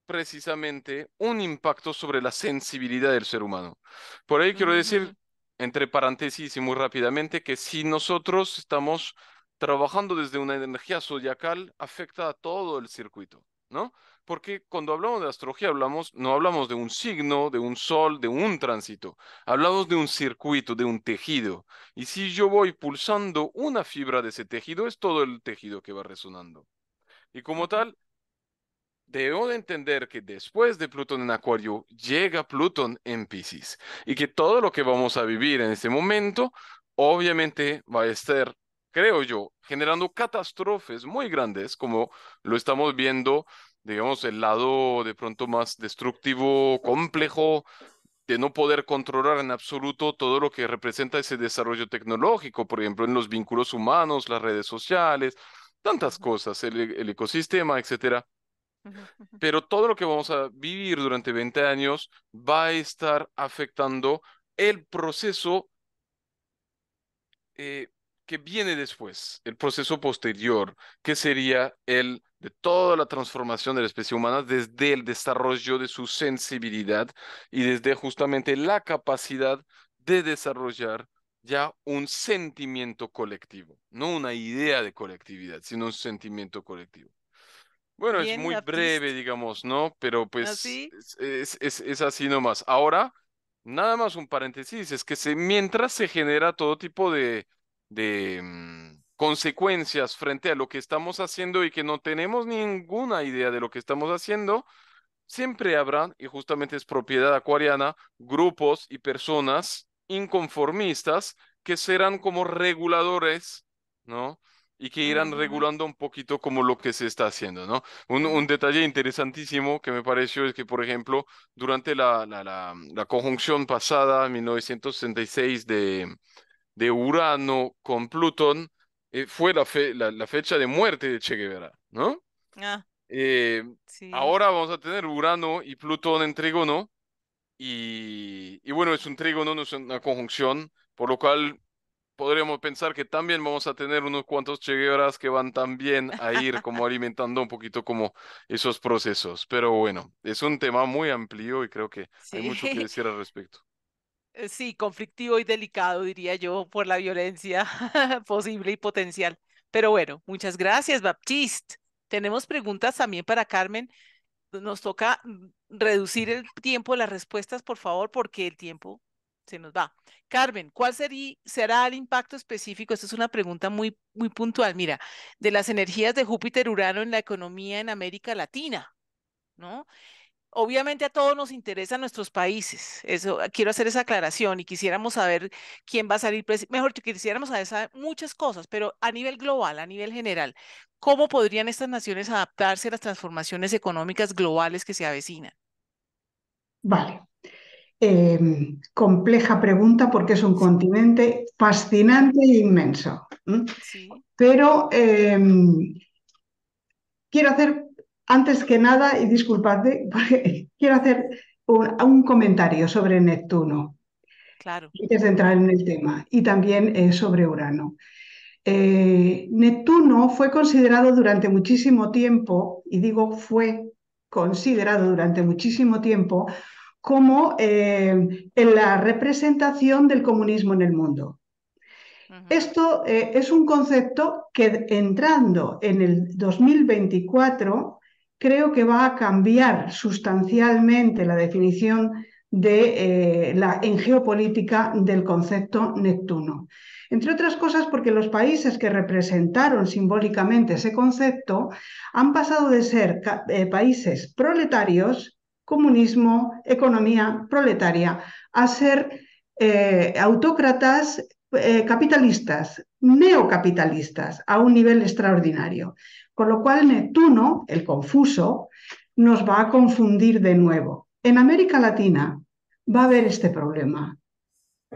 precisamente un impacto sobre la sensibilidad del ser humano. Por ahí quiero Ujú, decir, ujú. entre paréntesis y muy rápidamente, que si nosotros estamos trabajando desde una energía zodiacal, afecta a todo el circuito, ¿no? Porque cuando hablamos de astrología no hablamos de un signo, de un sol, de un tránsito, hablamos de un circuito, de un tejido. Y si yo voy pulsando una fibra de ese tejido, es todo el tejido que va resonando. Y como Ujú, tal, debo de entender que después de Plutón en Acuario llega Plutón en Piscis y que todo lo que vamos a vivir en este momento obviamente va a estar, creo yo, generando catástrofes muy grandes como lo estamos viendo, digamos, el lado de pronto más destructivo, complejo, de no poder controlar en absoluto todo lo que representa ese desarrollo tecnológico, por ejemplo, en los vínculos humanos, las redes sociales, tantas Ujú, cosas, el ecosistema, etcétera. ujú, ujú. Pero todo lo que vamos a vivir durante 20 años va a estar afectando el proceso eh, que viene después, el proceso posterior, que sería el de toda la transformación de la especie humana desde el desarrollo de su sensibilidad y desde justamente la capacidad de desarrollar ya un sentimiento colectivo, no una idea de colectividad, sino un sentimiento colectivo. Bueno, es Bien, muy breve, Baptiste. digamos, ¿no? Pero pues Así. es así nomás. Ahora, nada más un paréntesis, es que mientras se genera todo tipo de consecuencias frente a lo que estamos haciendo y que no tenemos ninguna idea de lo que estamos haciendo, siempre habrá, y justamente es propiedad acuariana, grupos y personas inconformistas que serán como reguladores, ¿no? Y que irán Ujú, regulando un poquito como lo que se está haciendo, ¿no? Un ujú, detalle interesantísimo que me pareció es que, por ejemplo, durante la conjunción pasada, 1966, de Urano con Plutón, fue la fecha de muerte de Che Guevara, ¿no? ah, Eh, sí. Ahora vamos a tener Urano y Plutón en trígono y bueno, es un trígono, no es una conjunción, por lo cual podríamos pensar que también vamos a tener unos cuantos Che Guevaras que van también a ir como alimentando un poquito como esos procesos. Pero bueno, es un tema muy amplio y creo que hay Sí. mucho que decir al respecto. Sí, conflictivo y delicado, diría yo, por la violencia posible y potencial. Pero bueno, muchas gracias, Baptiste. Tenemos preguntas también para Carmen. Nos toca reducir el tiempo de las respuestas, por favor, porque el tiempo se nos va. Carmen, ¿cuál será el impacto específico? Esta es una pregunta muy, muy puntual. Mira, de las energías de Júpiter-Urano en la economía en América Latina, ¿no? Obviamente a todos nos interesan nuestros países. Eso, quiero hacer esa aclaración y quisiéramos saber quién va a salir, mejor, quisiéramos saber muchas cosas, pero a nivel global, a nivel general, ¿cómo podrían estas naciones adaptarse a las transformaciones económicas globales que se avecinan? Vale. Compleja pregunta porque es un Sí, continente fascinante e inmenso. sí, Pero quiero hacer, antes que nada, y disculpadme, porque quiero hacer un comentario sobre Neptuno, claro. antes de entrar en Claro. el tema, y también sobre Urano. Neptuno fue considerado durante muchísimo tiempo, y digo fue considerado durante muchísimo tiempo, como en la representación del comunismo en el mundo. Ujú, Esto es un concepto que entrando en el 2024 creo que va a cambiar sustancialmente la definición en geopolítica del concepto Neptuno. Entre otras cosas porque los países que representaron simbólicamente ese concepto han pasado de ser países proletarios, comunismo, economía proletaria, a ser autócratas capitalistas, neocapitalistas, a un nivel extraordinario. Con lo cual Neptuno, el confuso, nos va a confundir de nuevo. En América Latina va a haber este problema,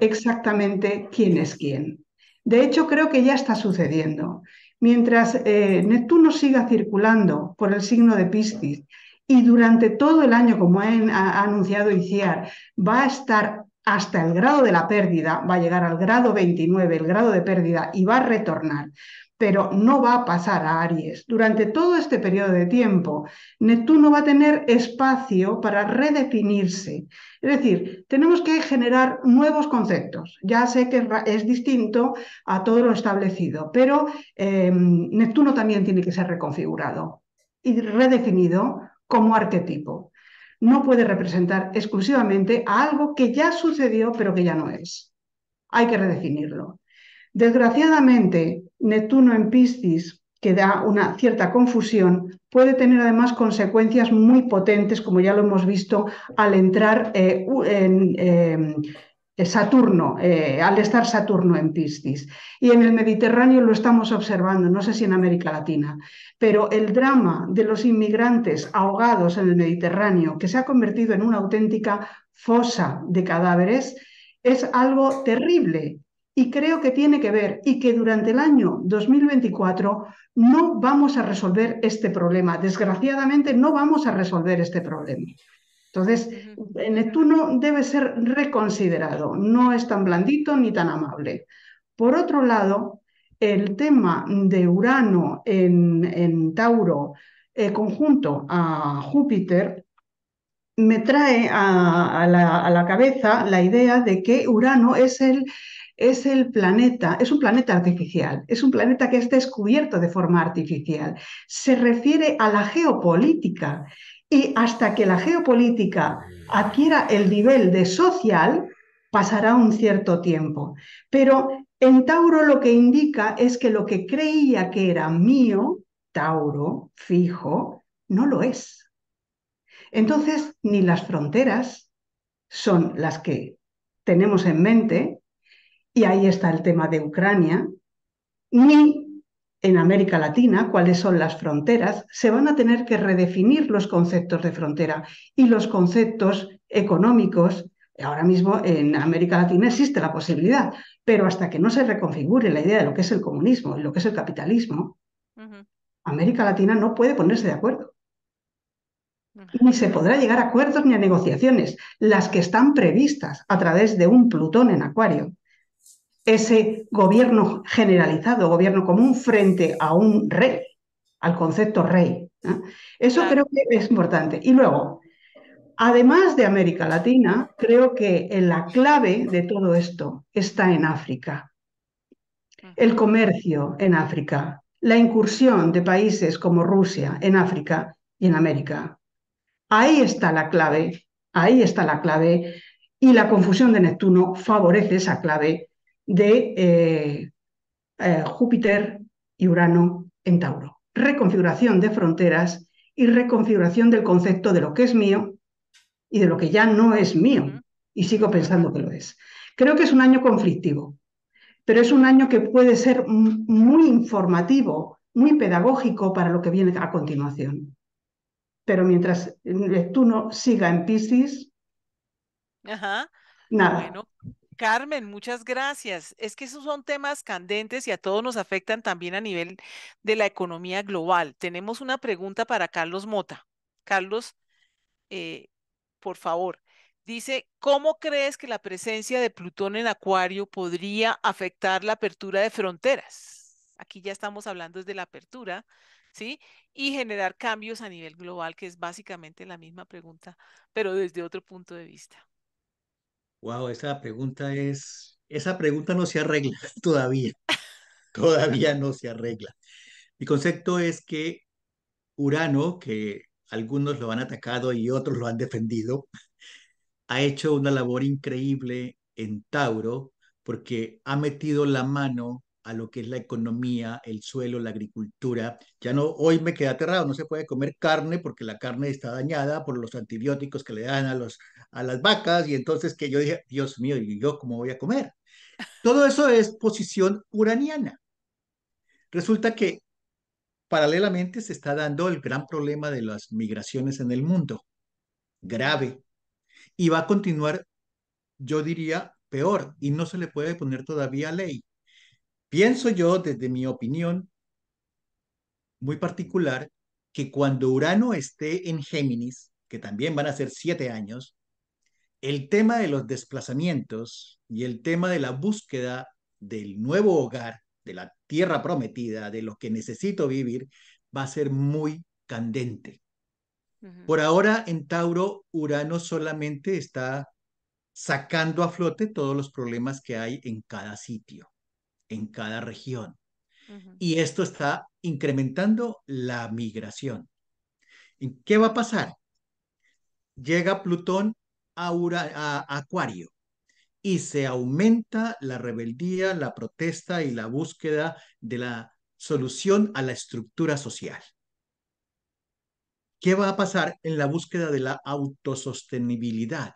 exactamente quién es quién. De hecho, creo que ya está sucediendo. Mientras Neptuno siga circulando por el signo de Piscis y durante todo el año, como ha anunciado ICIAR, va a estar hasta el grado de la pérdida, va a llegar al grado 29, el grado de pérdida, y va a retornar, pero no va a pasar a Aries. Durante todo este periodo de tiempo, Neptuno va a tener espacio para redefinirse. Es decir, tenemos que generar nuevos conceptos. Ya sé que es distinto a todo lo establecido, pero Neptuno también tiene que ser reconfigurado y redefinido como arquetipo. No puede representar exclusivamente a algo que ya sucedió pero que ya no es. Hay que redefinirlo. Desgraciadamente, Neptuno en Piscis, que da una cierta confusión, puede tener además consecuencias muy potentes, como ya lo hemos visto al entrar Saturno, al estar Saturno en Piscis. Y en el Mediterráneo lo estamos observando, no sé si en América Latina, pero el drama de los inmigrantes ahogados en el Mediterráneo, que se ha convertido en una auténtica fosa de cadáveres, es algo terrible Y creo que tiene que ver y que durante el año 2024 no vamos a resolver este problema. Desgraciadamente no vamos a resolver este problema. Entonces, Neptuno debe ser reconsiderado, no es tan blandito ni tan amable. Por otro lado, el tema de Urano en Tauro conjunto a Júpiter me trae a la cabeza la idea de que Urano es el planeta, es un planeta artificial, es un planeta que es descubierto de forma artificial. Se refiere a la geopolítica y hasta que la geopolítica adquiera el nivel de social, pasará un cierto tiempo. Pero en Tauro lo que indica es que lo que creía que era mío, Tauro, fijo, no lo es. Entonces, ni las fronteras son las que tenemos en mente, y ahí está el tema de Ucrania, ni en América Latina cuáles son las fronteras. Se van a tener que redefinir los conceptos de frontera y los conceptos económicos. Ahora mismo en América Latina existe la posibilidad, pero hasta que no se reconfigure la idea de lo que es el comunismo y lo que es el capitalismo, América Latina no puede ponerse de acuerdo. Ni se podrá llegar a acuerdos ni a negociaciones, las que están previstas a través de un Plutón en Acuario. Ese gobierno generalizado, gobierno común frente a un rey, al concepto rey. Eso Claro. creo que es importante. Y luego, además de América Latina, creo que la clave de todo esto está en África. El comercio en África, la incursión de países como Rusia en África y en América. Ahí está la clave, ahí está la clave, y la confusión de Neptuno favorece esa clave de Júpiter y Urano en Tauro. Reconfiguración de fronteras y reconfiguración del concepto de lo que es mío y de lo que ya no es mío, y sigo pensando que lo es. Creo que es un año conflictivo, pero es un año que puede ser muy informativo, muy pedagógico para lo que viene a continuación. Pero mientras Neptuno siga en Piscis, Ajá. nada. Bueno, Carmen, muchas gracias. Es que esos son temas candentes y a todos nos afectan también a nivel de la economía global. Tenemos una pregunta para Carlos Mota. Carlos, eh, por favor, dice, ¿cómo crees que la presencia de Plutón en Acuario podría afectar la apertura de fronteras? Aquí ya estamos hablando desde la apertura, ¿sí? Y generar cambios a nivel global, que es básicamente la misma pregunta, pero desde otro punto de vista. Wow, esa pregunta no se arregla todavía, todavía no se arregla. Mi concepto es que Urano, que algunos lo han atacado y otros lo han defendido, ha hecho una labor increíble en Tauro porque ha metido la mano a lo que es la economía, el suelo, la agricultura. Ya no, hoy me queda aterrado, no se puede comer carne porque la carne está dañada por los antibióticos que le dan a las vacas y entonces que yo dije, Dios mío, ¿y yo cómo voy a comer? Todo eso es posición uraniana. Resulta que paralelamente se está dando el gran problema de las migraciones en el mundo, grave, y va a continuar, yo diría, peor, y no se le puede poner todavía ley. Pienso yo, desde mi opinión muy particular, que cuando Urano esté en Géminis, que también van a ser 7 años, el tema de los desplazamientos y el tema de la búsqueda del nuevo hogar, de la tierra prometida, de lo que necesito vivir, va a ser muy candente. Por ahora, en Tauro, Urano solamente está sacando a flote todos los problemas que hay en cada sitio, en cada región. Y esto está incrementando la migración. ¿Y qué va a pasar? Llega Plutón a Acuario y se aumenta la rebeldía, la protesta y la búsqueda de la solución a la estructura social. ¿Qué va a pasar en la búsqueda de la autosostenibilidad?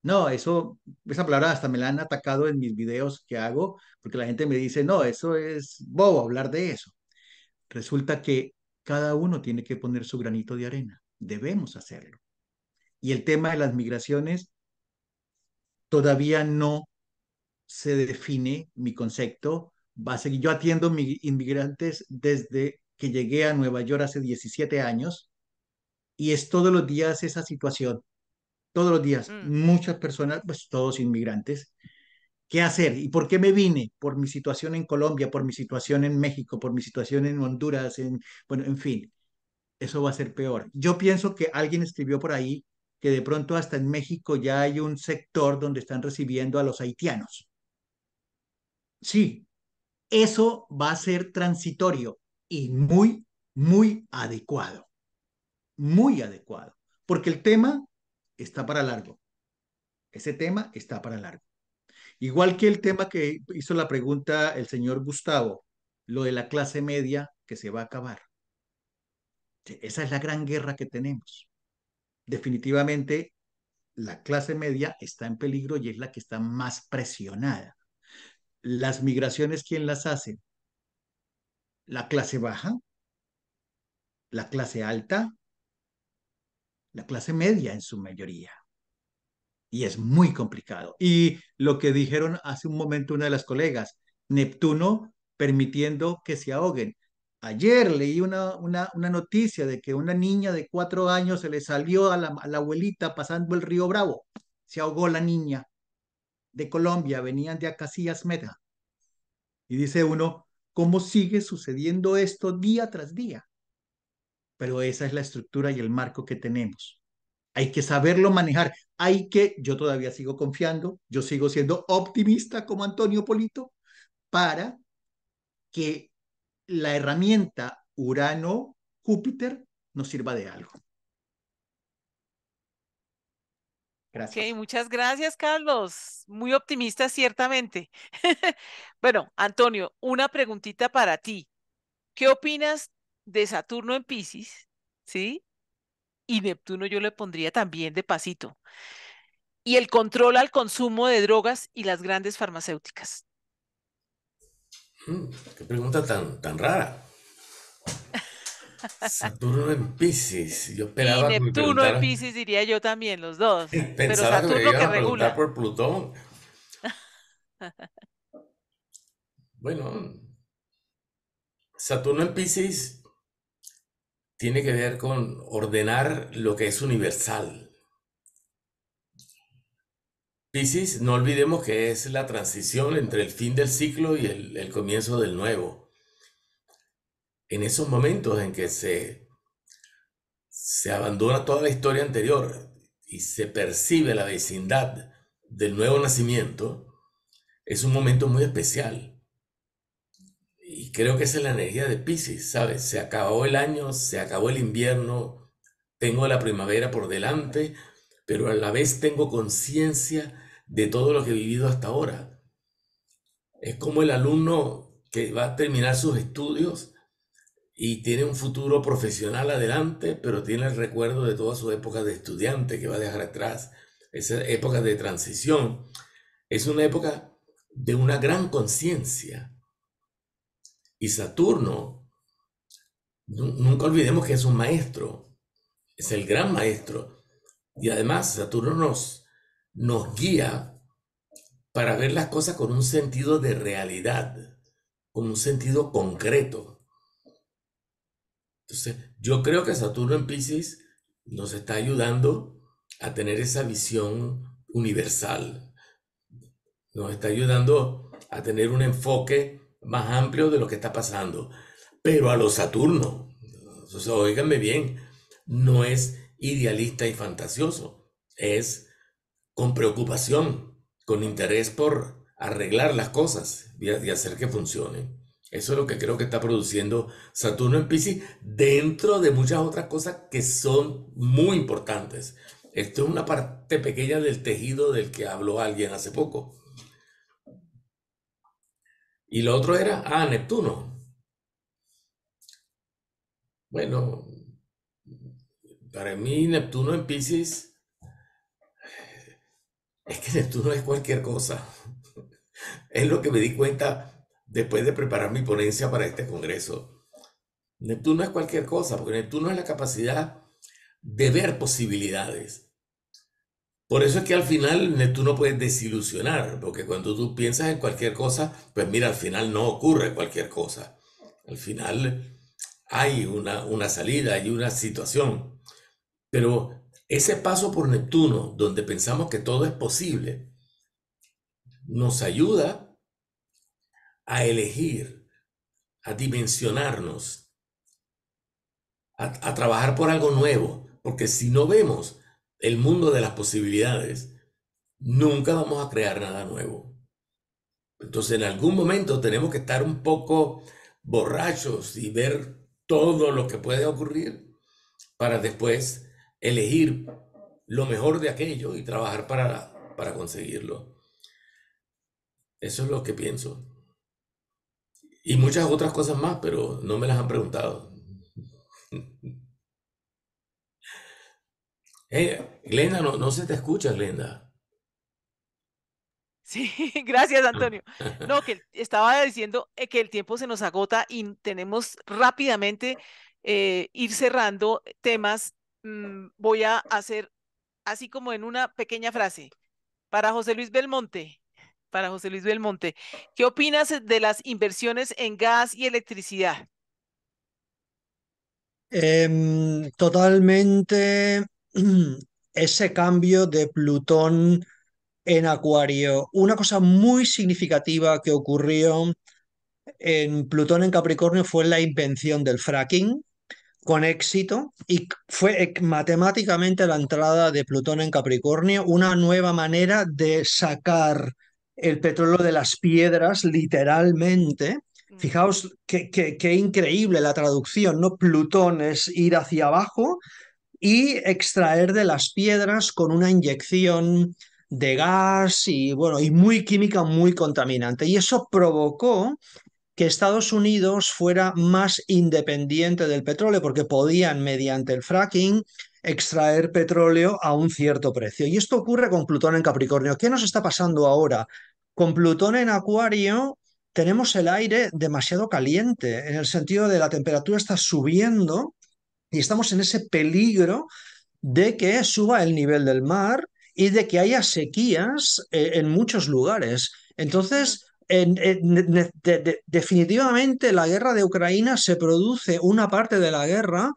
No, esa palabra hasta me la han atacado en mis videos que hago, porque la gente me dice, no, eso es bobo hablar de eso. Resulta que cada uno tiene que poner su granito de arena. Debemos hacerlo. Y el tema de las migraciones todavía no se define mi concepto. Yo atiendo inmigrantes desde que llegué a Nueva York hace 17 años y es todos los días esa situación, todos los días, Mm, muchas personas, pues todos inmigrantes. ¿Qué hacer? ¿Y por qué me vine? Por mi situación en Colombia, por mi situación en México, por mi situación en Honduras, bueno, en fin, eso va a ser peor. Yo pienso que alguien escribió por ahí que de pronto hasta en México ya hay un sector donde están recibiendo a los haitianos. Sí, eso va a ser transitorio y muy adecuado, porque el tema está para largo. Ese tema está para largo. Igual que el tema que hizo la pregunta el señor Gustavo, lo de la clase media que se va a acabar. Esa es la gran guerra que tenemos. Definitivamente, la clase media está en peligro y es la que está más presionada. Las migraciones, ¿quién las hace? La clase baja, la clase alta, la clase media en su mayoría. Y es muy complicado. Y lo que dijeron hace un momento una de las colegas, Neptuno permitiendo que se ahoguen. Ayer leí una noticia de que una niña de 4 años se le salió a la abuelita pasando el río Bravo. Se ahogó la niña de Colombia, venían de Acacias Meta. Y dice uno, ¿cómo sigue sucediendo esto día tras día? Pero esa es la estructura y el marco que tenemos. Hay que saberlo manejar. Yo todavía sigo confiando, yo sigo siendo optimista como Antonio Polito para que la herramienta Urano-Júpiter nos sirva de algo. ok, Gracias. muchas gracias, Carlos. Muy optimista, ciertamente. Bueno, Antonio, una preguntita para ti. ¿Qué opinas de Saturno en Piscis? ¿Sí? Y Neptuno yo le pondría también de pasito. Y el control al consumo de drogas y las grandes farmacéuticas. Mm, qué pregunta tan rara. Saturno en Piscis. Yo Y esperaba que me Neptuno en preguntaran, Piscis diría yo también, los dos. Pero pensaba que me Saturno que iban a preguntar regula. por Plutón. Bueno, Saturno en Piscis tiene que ver con ordenar lo que es universal. Piscis, no olvidemos que es la transición entre el fin del ciclo y el comienzo del nuevo. En esos momentos en que se abandona toda la historia anterior y se percibe la vecindad del nuevo nacimiento, es un momento muy especial. Y creo que esa es la energía de Piscis, ¿sabes? Se acabó el año, se acabó el invierno, tengo la primavera por delante, pero a la vez tengo conciencia de todo lo que he vivido hasta ahora. Es como el alumno que va a terminar sus estudios y tiene un futuro profesional adelante, pero tiene el recuerdo de toda su época de estudiante que va a dejar atrás, esa época de transición. Es una época de una gran conciencia. Y Saturno, nunca olvidemos que es un maestro, es el gran maestro. Y además Saturno nos guía para ver las cosas con un sentido de realidad, con un sentido concreto. Entonces, yo creo que Saturno en Piscis nos está ayudando a tener esa visión universal. Nos está ayudando a tener un enfoque más amplio de lo que está pasando. Pero a los Saturno, o sea, óiganme bien, no es idealista y fantasioso, es con preocupación, con interés por arreglar las cosas y hacer que funcionen. Eso es lo que creo que está produciendo Saturno en Piscis, dentro de muchas otras cosas que son muy importantes. Esto es una parte pequeña del tejido del que habló alguien hace poco. Y lo otro era, Neptuno. Bueno, para mí Neptuno en Piscis es que Neptuno es cualquier cosa. Es lo que me di cuenta después de preparar mi ponencia para este congreso. Neptuno es cualquier cosa, porque Neptuno es la capacidad de ver posibilidades. Por eso es que al final tú no puedes desilusionar, porque cuando tú piensas en cualquier cosa, pues mira, al final no ocurre cualquier cosa. Al final hay una salida, hay una situación. Pero ese paso por Neptuno, donde pensamos que todo es posible, nos ayuda a elegir, a dimensionarnos, a trabajar por algo nuevo. Porque si no vemos el mundo de las posibilidades, nunca vamos a crear nada nuevo. Entonces, en algún momento tenemos que estar un poco borrachos y ver todo lo que puede ocurrir para después elegir lo mejor de aquello y trabajar para conseguirlo. Eso es lo que pienso. Y muchas otras cosas más, pero no me las han preguntado. Glenda, no se te escucha, Glenda. Sí, gracias, Antonio. No, que estaba diciendo que el tiempo se nos agota y tenemos rápidamente ir cerrando temas. Voy a hacer así como en una pequeña frase. Para José Luis Belmonte, para José Luis Belmonte, ¿qué opinas de las inversiones en gas y electricidad? Totalmente ese cambio de Plutón en Acuario. Una cosa muy significativa que ocurrió en Plutón en Capricornio fue la invención del fracking con éxito y fue matemáticamente la entrada de Plutón en Capricornio, una nueva manera de sacar el petróleo de las piedras, literalmente. Ujú, Fijaos qué increíble la traducción, ¿no? Plutón es ir hacia abajo y extraer de las piedras con una inyección de gas y, bueno, y muy química, muy contaminante. Y eso provocó que Estados Unidos fuera más independiente del petróleo porque podían, mediante el fracking, extraer petróleo a un cierto precio. Y esto ocurre con Plutón en Capricornio. ¿Qué nos está pasando ahora? Con Plutón en Acuario tenemos el aire demasiado caliente, en el sentido de la temperatura está subiendo y estamos en ese peligro de que suba el nivel del mar y de que haya sequías en muchos lugares. ujú, Entonces, definitivamente la guerra de Ucrania se produce una parte de la guerra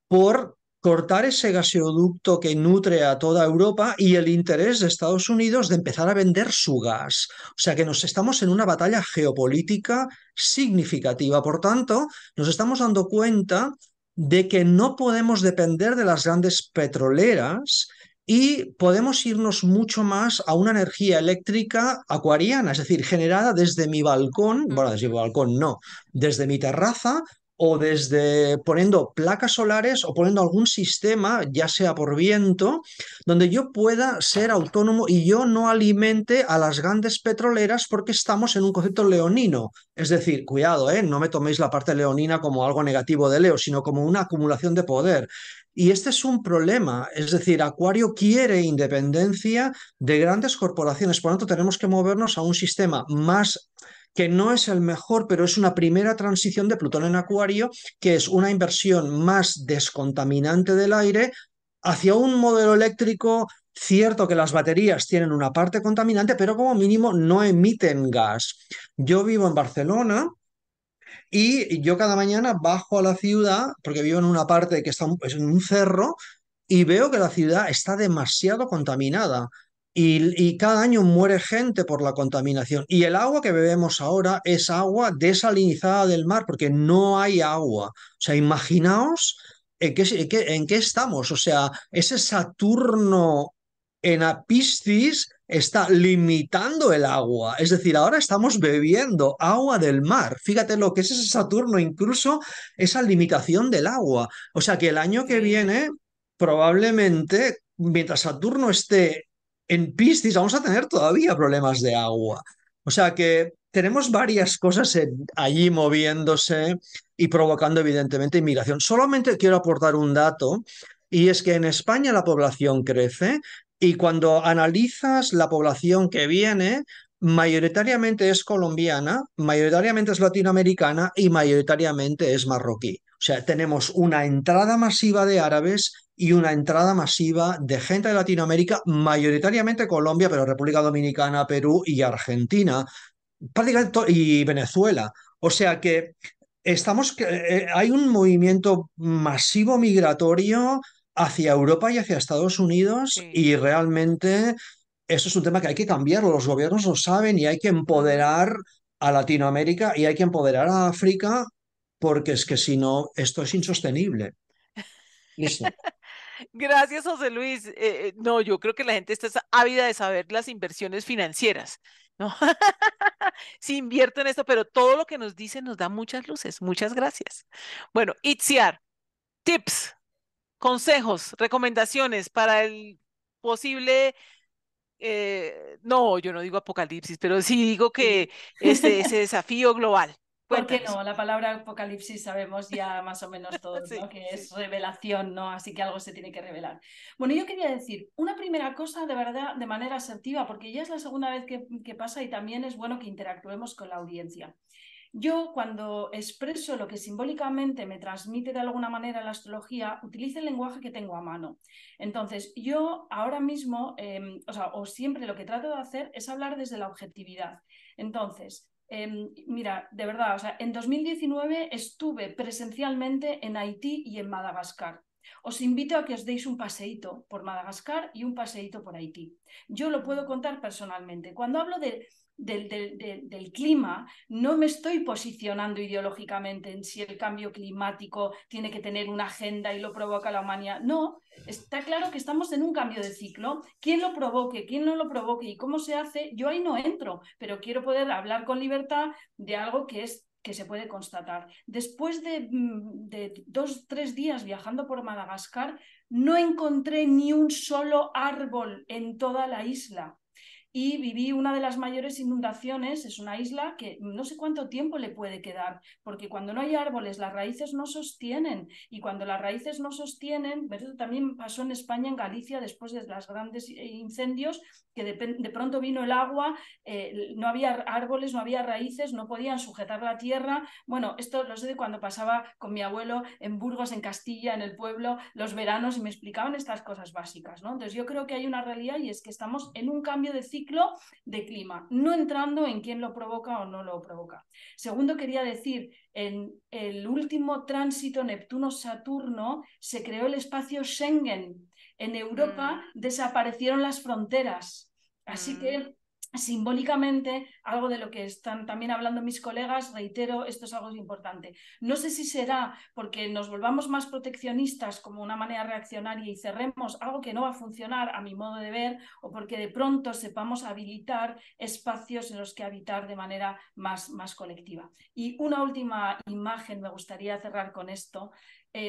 por cortar ese gasoducto que nutre a toda Europa y el interés de Estados Unidos de empezar a vender su gas. O sea que nos estamos en una batalla geopolítica significativa. Por tanto, nos estamos dando cuenta de que no podemos depender de las grandes petroleras y podemos irnos mucho más a una energía eléctrica acuariana, es decir, generada desde mi balcón, ujú, bueno, desde mi balcón no, desde mi terraza o desde poniendo placas solares o poniendo algún sistema, ya sea por viento, donde yo pueda ser autónomo y yo no alimente a las grandes petroleras porque estamos en un concepto leonino. Es decir, cuidado, no me toméis la parte leonina como algo negativo de Leo, sino como una acumulación de poder. Y este es un problema, es decir, Acuario quiere independencia de grandes corporaciones, por lo tanto tenemos que movernos a un sistema más que no es el mejor, pero es una primera transición de Plutón en Acuario, que es una inversión más descontaminante del aire hacia un modelo eléctrico. Cierto que las baterías tienen una parte contaminante, pero como mínimo no emiten gas. Yo vivo en Barcelona y yo cada mañana bajo a la ciudad, porque vivo en una parte que está es en un cerro, y veo que la ciudad está demasiado contaminada. Y cada año muere gente por la contaminación. Y el agua que bebemos ahora es agua desalinizada del mar, porque no hay agua. O sea, imaginaos en qué estamos. O sea, ese Saturno en Apiscis está limitando el agua. Es decir, ahora estamos bebiendo agua del mar. Fíjate lo que es ese Saturno, incluso esa limitación del agua. O sea que el año que sí, viene, probablemente, mientras Saturno esté en Piscis, vamos a tener todavía problemas de agua. O sea que tenemos varias cosas allí moviéndose y provocando, evidentemente, inmigración. Solamente quiero aportar un dato. Y es que en España la población crece y cuando analizas la población que viene, mayoritariamente es colombiana, mayoritariamente es latinoamericana y mayoritariamente es marroquí. O sea, tenemos una entrada masiva de árabes y una entrada masiva de gente de Latinoamérica, mayoritariamente Colombia, pero República Dominicana, Perú y Argentina, prácticamente y Venezuela. O sea que hay un movimiento masivo migratorio hacia Europa y hacia Estados Unidos Sí. y realmente eso es un tema que hay que cambiarlo. Los gobiernos lo saben y hay que Ujú. empoderar a Latinoamérica y hay que empoderar a África porque es que si no, esto es Sí. insostenible. Listo. Gracias, José Luis. No, yo creo que la gente está ávida de saber las inversiones financieras, ¿no? Si invierto en esto, pero todo lo que nos dicen nos da muchas luces. Muchas gracias. Bueno, Itziar, tips, consejos, recomendaciones para el posible, no, yo no digo apocalipsis, pero sí digo que Sí. ese desafío global. ¿Por qué Cuéntanos. no? La palabra apocalipsis sabemos ya más o menos todos, Sí, ¿no? Que sí. es revelación, ¿no? Así que algo se tiene que revelar. Bueno, yo quería decir una primera cosa de verdad, de manera asertiva, porque ya es la segunda vez que pasa y también es bueno que interactuemos con la audiencia. Yo, cuando expreso lo que simbólicamente me transmite de alguna manera la astrología, utilizo el lenguaje que tengo a mano. Entonces, yo ahora mismo, o siempre lo que trato de hacer es hablar desde la objetividad. Entonces, mira, de verdad, o sea, en 2019 estuve presencialmente en Haití y en Madagascar. Os invito a que os deis un paseíto por Madagascar y un paseíto por Haití. Yo lo puedo contar personalmente. Cuando hablo del clima, no me estoy posicionando ideológicamente en si el cambio climático tiene que tener una agenda y lo provoca la humanidad. No, está claro que estamos en un cambio de ciclo. ¿Quién lo provoque, quién no lo provoque y cómo se hace? Yo ahí no entro, pero quiero poder hablar con libertad de algo que se puede constatar. Después de 2 o 3 días viajando por Madagascar, no encontré ni un solo árbol en toda la isla y viví una de las mayores inundaciones. Es una isla que no sé cuánto tiempo le puede quedar, porque cuando no hay árboles las raíces no sostienen, y cuando las raíces no sostienen, eso también pasó en España, en Galicia, después de los grandes incendios, que de pronto vino el agua, no había árboles, no había raíces, no podían sujetar la tierra. Bueno, esto lo sé de cuando pasaba con mi abuelo en Burgos, en Castilla, en el pueblo, los veranos, y me explicaban estas cosas básicas, ¿no? Entonces yo creo que hay una realidad, y es que estamos en un cambio de ciclo de clima, no entrando en quién lo provoca o no lo provoca. Segundo, quería decir, en el último tránsito Neptuno-Saturno se creó el espacio Schengen. En Mm, Europa desaparecieron las fronteras. Así mm. que simbólicamente, algo de lo que están también hablando mis colegas, reitero, esto es algo importante. No sé si será porque nos volvamos más proteccionistas como una manera reaccionaria y cerremos algo que no va a funcionar a mi modo de ver, o porque de pronto sepamos habilitar espacios en los que habitar de manera más colectiva. Y una última imagen, me gustaría cerrar con esto.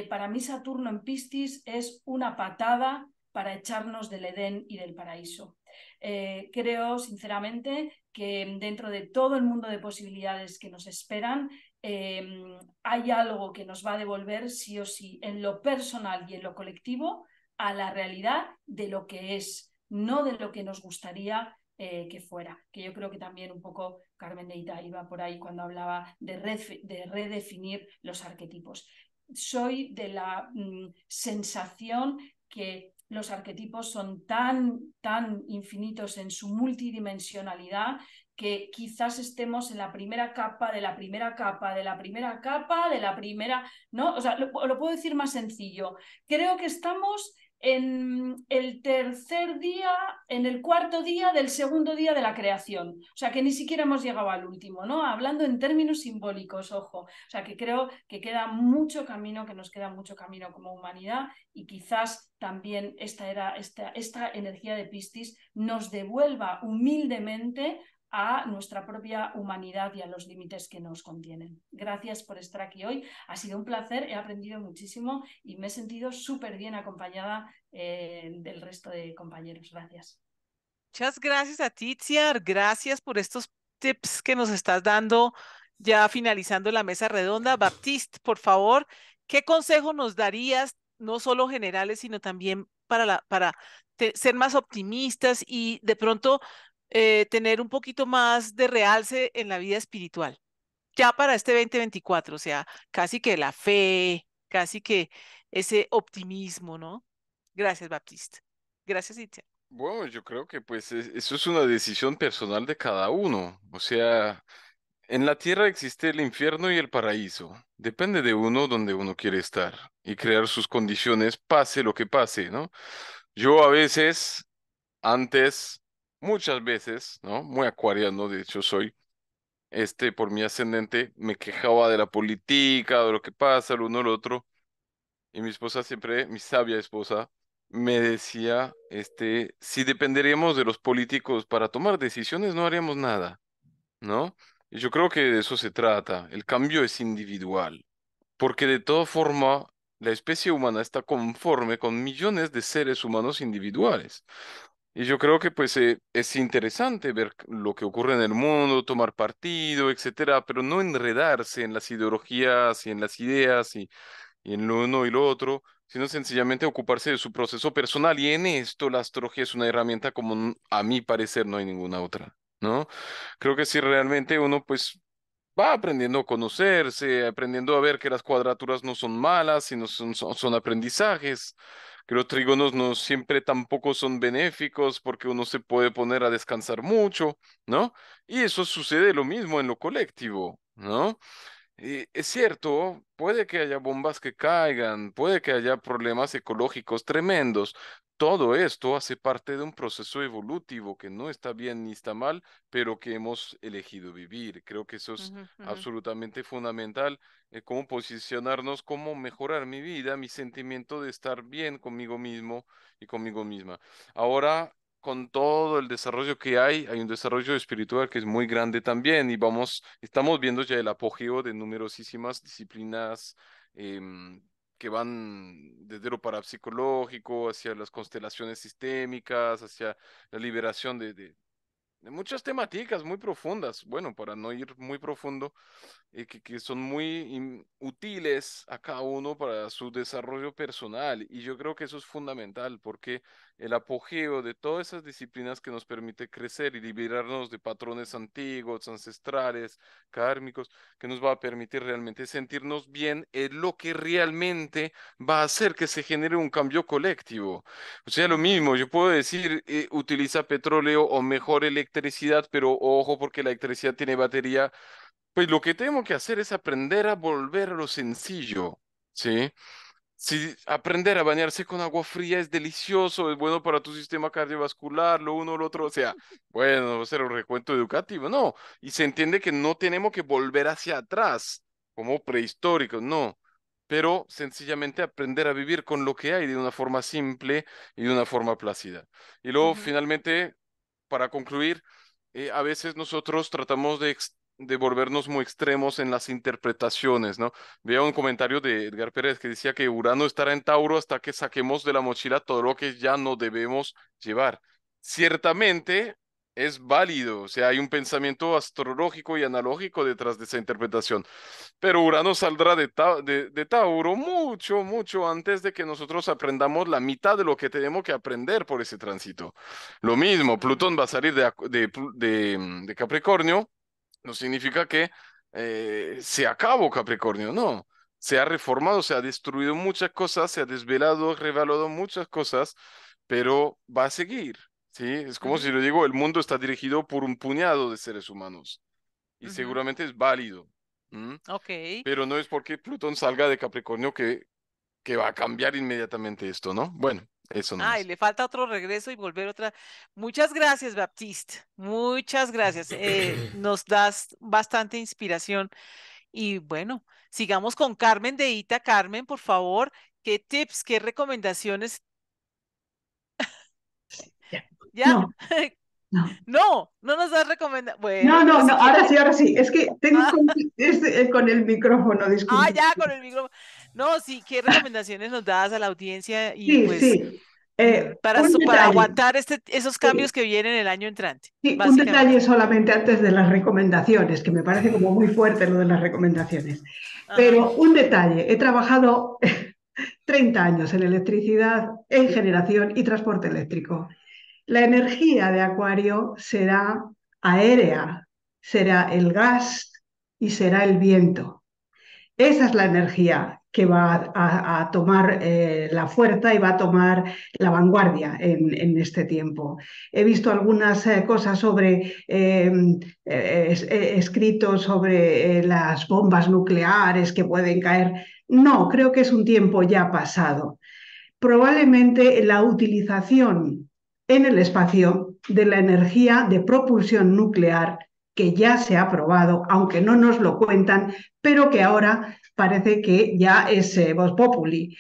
Para mí Saturno en Piscis es una patada para echarnos del Edén y del paraíso. Creo sinceramente que dentro de todo el mundo de posibilidades que nos esperan, hay algo que nos va a devolver sí o sí en lo personal y en lo colectivo a la realidad de lo que es, no de lo que nos gustaría que fuera. Que yo creo que también un poco Carmen Neita iba por ahí cuando hablaba de redefinir los arquetipos. Soy de la sensación que los arquetipos son tan infinitos en su multidimensionalidad, que quizás estemos en la primera capa de la primera capa de la primera capa de la primera, ¿no? O sea, lo puedo decir más sencillo. Creo que estamos en el tercer día, en el cuarto día del segundo día de la creación. O sea, que ni siquiera hemos llegado al último, ¿no? Hablando en términos simbólicos, ojo. O sea, que creo que queda mucho camino, que nos queda mucho camino como humanidad, y quizás también esta energía de Piscis nos devuelva humildemente a nuestra propia humanidad y a los límites que nos contienen. Gracias por estar aquí hoy. Ha sido un placer, he aprendido muchísimo y me he sentido súper bien acompañada del resto de compañeros. Gracias. Muchas gracias a ti, Tziar. Gracias por estos tips que nos estás dando ya finalizando la mesa redonda. Baptiste, por favor, ¿qué consejo nos darías, no solo generales, sino también para ser más optimistas y de pronto tener un poquito más de realce en la vida espiritual? Ya para este 2024, o sea, casi que la fe, casi que ese optimismo, ¿no? Gracias, Baptiste. Gracias, Itzia. Bueno, yo creo que pues eso es una decisión personal de cada uno. O sea, en la tierra existe el infierno y el paraíso. Depende de uno donde uno quiere estar y crear sus condiciones, pase lo que pase, ¿no? Yo a veces, antes, muchas veces, ¿no? Muy acuariano, de hecho soy, por mi ascendente, me quejaba de la política, de lo que pasa, lo uno, lo otro. Y mi esposa siempre, mi sabia esposa, me decía, si dependeríamos de los políticos para tomar decisiones, no haríamos nada, ¿no? Y yo creo que de eso se trata. El cambio es individual, porque de toda forma, la especie humana está conforme con millones de seres humanos individuales. Y yo creo que pues es interesante ver lo que ocurre en el mundo, tomar partido, etcétera, pero no enredarse en las ideologías y en las ideas y en lo uno y lo otro, sino sencillamente ocuparse de su proceso personal. Y en esto la astrología es una herramienta como a mi parecer no hay ninguna otra, ¿no? Creo que si realmente uno pues va aprendiendo a conocerse, aprendiendo a ver que las cuadraturas no son malas, sino son aprendizajes, que los trígonos no siempre tampoco son benéficos porque uno se puede poner a descansar mucho, ¿no? Y eso sucede lo mismo en lo colectivo, ¿no? Es cierto, puede que haya bombas que caigan, puede que haya problemas ecológicos tremendos. Todo esto hace parte de un proceso evolutivo que no está bien ni está mal, pero que hemos elegido vivir. Creo que eso es Ujú, ujú. absolutamente fundamental, cómo posicionarnos, cómo mejorar mi vida, mi sentimiento de estar bien conmigo mismo y conmigo misma. Ahora, con todo el desarrollo que hay un desarrollo espiritual que es muy grande también y estamos viendo ya el apogeo de numerosísimas disciplinas que van desde lo parapsicológico hacia las constelaciones sistémicas, hacia la liberación de muchas temáticas muy profundas. Bueno, para no ir muy profundo, que son muy útiles a cada uno para su desarrollo personal. Y yo creo que eso es fundamental porque el apogeo de todas esas disciplinas que nos permite crecer y liberarnos de patrones antiguos, ancestrales, kármicos, que nos va a permitir realmente sentirnos bien, es lo que realmente va a hacer que se genere un cambio colectivo. O sea, lo Ujú, mismo, yo puedo decir, utiliza petróleo o mejor electricidad, pero ojo porque la electricidad tiene batería, pues lo que tengo que hacer es aprender a volver a lo sencillo, ¿sí? Si aprender a bañarse con agua fría es delicioso, es bueno para tu sistema cardiovascular, lo uno, lo otro, o sea, bueno, va a ser un recuento educativo, no, y se entiende que no tenemos que volver hacia atrás, como prehistóricos, no, pero sencillamente aprender a vivir con lo que hay de una forma simple y de una forma plácida. Y luego, ujú. finalmente, para concluir, a veces nosotros tratamos de volvernos muy extremos en las interpretaciones, ¿no? Veía un comentario de Edgar Pérez que decía que Urano estará en Tauro hasta que saquemos de la mochila todo lo que ya no debemos llevar. Ciertamente es válido, o sea, hay un pensamiento astrológico y analógico detrás de esa interpretación, pero Urano saldrá de Tauro mucho, mucho antes de que nosotros aprendamos la mitad de lo que tenemos que aprender por ese tránsito. Lo mismo, Mm, Plutón va a salir de Capricornio, no significa que se acabó Capricornio, no. Se ha reformado, se ha destruido muchas cosas, se ha desvelado, revelado muchas cosas, pero va a seguir, ¿sí? Es como si ujú, le digo, el mundo está dirigido por un puñado de seres humanos y ujú. seguramente es válido, ¿m? Ok. Pero no es porque Plutón salga de Capricornio que va a cambiar inmediatamente esto, ¿no? Bueno, eso Ah, y nomás. le falta otro regreso y volver otra. Muchas gracias, Baptiste. Muchas gracias. Nos das bastante inspiración. Y bueno, sigamos con Carmen de Ita. Carmen, por favor, ¿qué tips, qué recomendaciones? ¿Ya? No, no. No, no nos das recomendaciones. No, Bueno, no, pero no, si quiere. ahora sí. Es que tengo con el micrófono, disculpe. Ya, con el micrófono. No, sí, ¿qué recomendaciones nos das a la audiencia y Sí, pues sí. Un para detalle. aguantar esos cambios Sí, que vienen el año entrante, sí, un básicamente? detalle solamente antes de las recomendaciones, que me parece como muy fuerte lo de las recomendaciones. Ajá. Pero un detalle, he trabajado 30 años en electricidad, en generación y transporte eléctrico. La energía de Acuario será aérea, será el gas y será el viento. Esa es la energía que va a tomar la fuerza y va a tomar la vanguardia en este tiempo. He visto algunas cosas sobre, escritos sobre las bombas nucleares que pueden caer. No, creo que es un tiempo ya pasado. Probablemente la utilización en el espacio de la energía de propulsión nuclear, que ya se ha probado, aunque no nos lo cuentan, pero que ahora parece que ya es vox populi.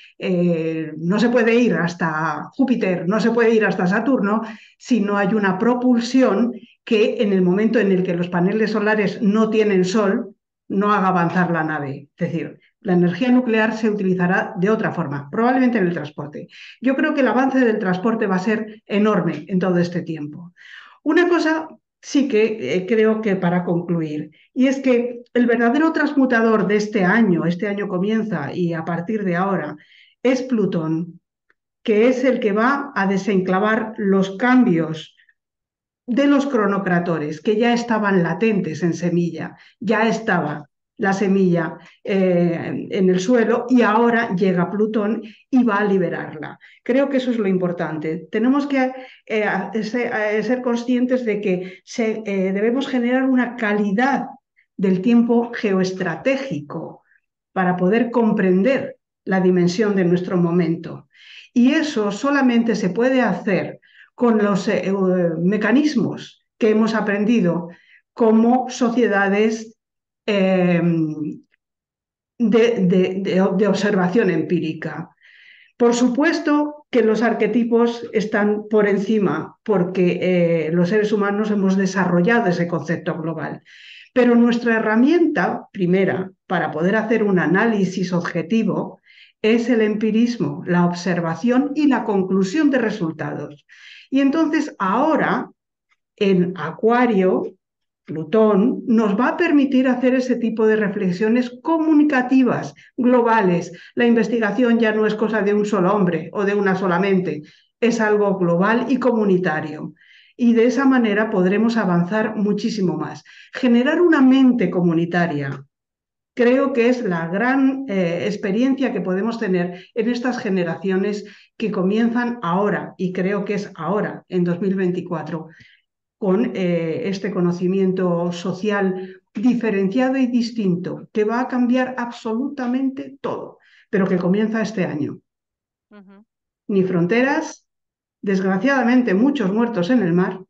No se puede ir hasta Júpiter, no se puede ir hasta Saturno si no hay una propulsión que en el momento en el que los paneles solares no tienen sol, no haga avanzar la nave. Es decir, la energía nuclear se utilizará de otra forma, probablemente en el transporte. Yo creo que el avance del transporte va a ser enorme en todo este tiempo. Una cosa sí que creo que para concluir, y es que el verdadero transmutador de este año comienza y a partir de ahora, es Plutón, que es el que va a desenclavar los cambios de los cronocratores, que ya estaban latentes en semilla, ya estaba la semilla en el suelo y ahora llega Plutón y va a liberarla. Creo que eso es lo importante. Tenemos que ser conscientes de que debemos generar una calidad del tiempo geoestratégico para poder comprender la dimensión de nuestro momento. Y eso solamente se puede hacer con los mecanismos que hemos aprendido como sociedades eh, de observación empírica. Por supuesto que los arquetipos están por encima porque los seres humanos hemos desarrollado ese concepto global. Pero nuestra herramienta primera para poder hacer un análisis objetivo es el empirismo, la observación y la conclusión de resultados. Y entonces ahora en Acuario, Plutón nos va a permitir hacer ese tipo de reflexiones comunicativas, globales. La investigación ya no es cosa de un solo hombre o de una sola mente, es algo global y comunitario. Y de esa manera podremos avanzar muchísimo más. Generar una mente comunitaria creo que es la gran experiencia que podemos tener en estas generaciones que comienzan ahora, y creo que es ahora, en 2024, con este conocimiento social diferenciado y distinto, que va a cambiar absolutamente todo, pero que comienza este año. Ujú. Ni fronteras, desgraciadamente muchos muertos en el mar,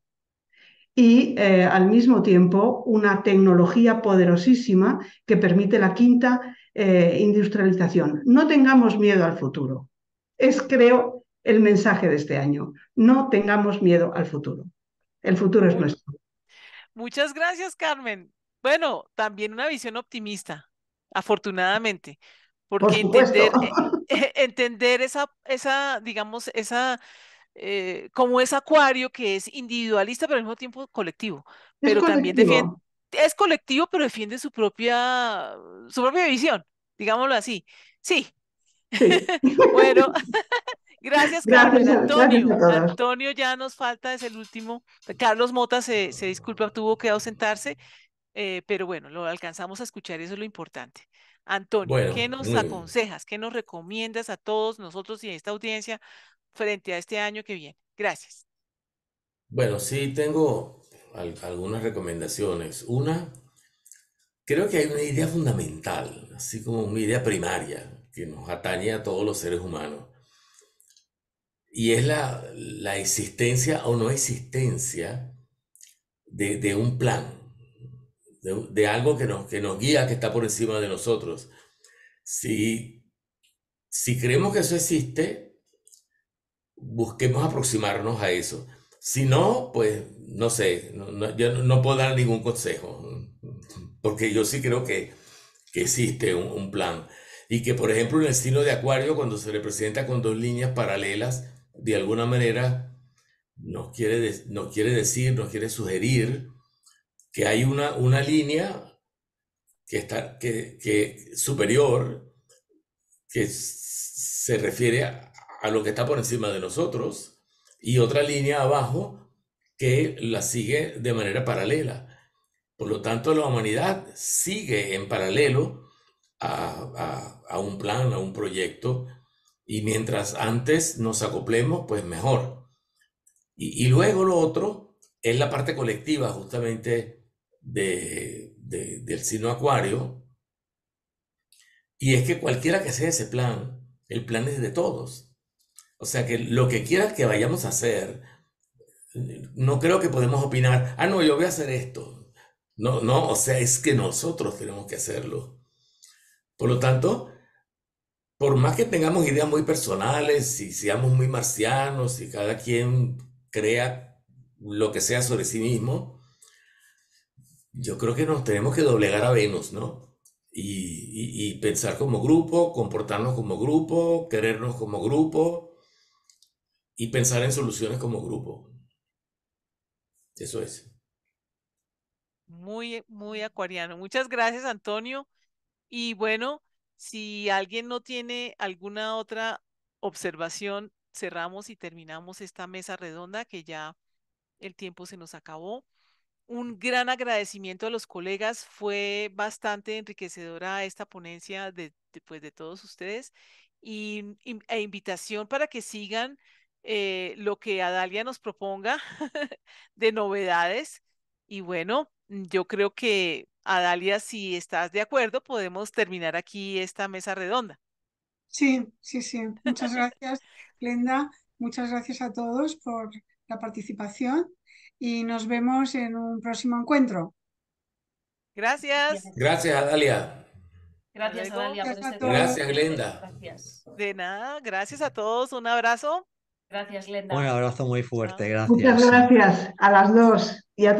y al mismo tiempo una tecnología poderosísima que permite la quinta industrialización. No tengamos miedo al futuro. Es, creo, el mensaje de este año. No tengamos miedo al futuro. El futuro es Mu- nuestro. Muchas gracias, Carmen. Bueno, también una visión optimista, afortunadamente, Por porque supuesto. entender digamos, como es Acuario, que es individualista, pero al mismo tiempo colectivo, Es pero también defiende, colectivo. es colectivo, pero defiende su propia visión, digámoslo así. Sí, Sí. bueno, gracias, Carmen. Gracias a todos. Antonio ya nos falta, es el último. Carlos Mota se disculpa, tuvo que ausentarse, pero bueno, lo alcanzamos a escuchar, eso es lo importante. Antonio, ¿qué Bueno, nos muy bien. aconsejas? ¿Qué nos recomiendas a todos nosotros y a esta audiencia frente a este año que viene? Gracias. Bueno, sí tengo algunas recomendaciones. Una, creo que hay una idea fundamental, así como una idea primaria que nos atañe a todos los seres humanos. Y es la existencia o no existencia de un plan, de algo que nos guía, que está por encima de nosotros. Si, si creemos que eso existe, busquemos aproximarnos a eso. Si no, pues no sé, yo no puedo dar ningún consejo, porque yo sí creo que existe un plan. Y que, por ejemplo, en el signo de Acuario, cuando se representa con dos líneas paralelas, de alguna manera nos quiere decir, nos quiere sugerir que hay una línea que superior, que se refiere a lo que está por encima de nosotros, y otra línea abajo que la sigue de manera paralela. Por lo tanto, la humanidad sigue en paralelo a un plan, a un proyecto, y mientras antes nos acoplemos, pues mejor. Y luego lo otro es la parte colectiva justamente del Sino Acuario, y es que cualquiera que sea ese plan, el plan es de todos. O sea que lo que quieras que vayamos a hacer, no creo que podemos opinar, ah, no, yo voy a hacer esto. No, no, o sea, es que nosotros tenemos que hacerlo. Por lo tanto, por más que tengamos ideas muy personales y seamos muy marcianos y cada quien crea lo que sea sobre sí mismo, yo creo que nos tenemos que doblegar a Venus, ¿no? Y pensar como grupo, comportarnos como grupo, querernos como grupo y pensar en soluciones como grupo. Eso es. Muy, muy acuariano. Muchas gracias, Antonio. Y bueno, si alguien no tiene alguna otra observación, cerramos y terminamos esta mesa redonda que ya el tiempo se nos acabó. Un gran agradecimiento a los colegas. Fue bastante enriquecedora esta ponencia pues, de todos ustedes e invitación para que sigan lo que Adalia nos proponga de novedades. Y bueno, yo creo que Adalia, si estás de acuerdo, podemos terminar aquí esta mesa redonda. Sí, sí, sí. Muchas gracias, Glenda. Muchas gracias a todos por la participación y nos vemos en un próximo encuentro. Gracias. Gracias, Adalia. Hasta Gracias, luego. Adalia, por Gracias a este todos. tiempo. Gracias, Glenda. Gracias. De nada, gracias a todos. Un abrazo. Gracias, Un Glenda. abrazo muy fuerte, Chao. Muchas gracias. gracias a las dos y a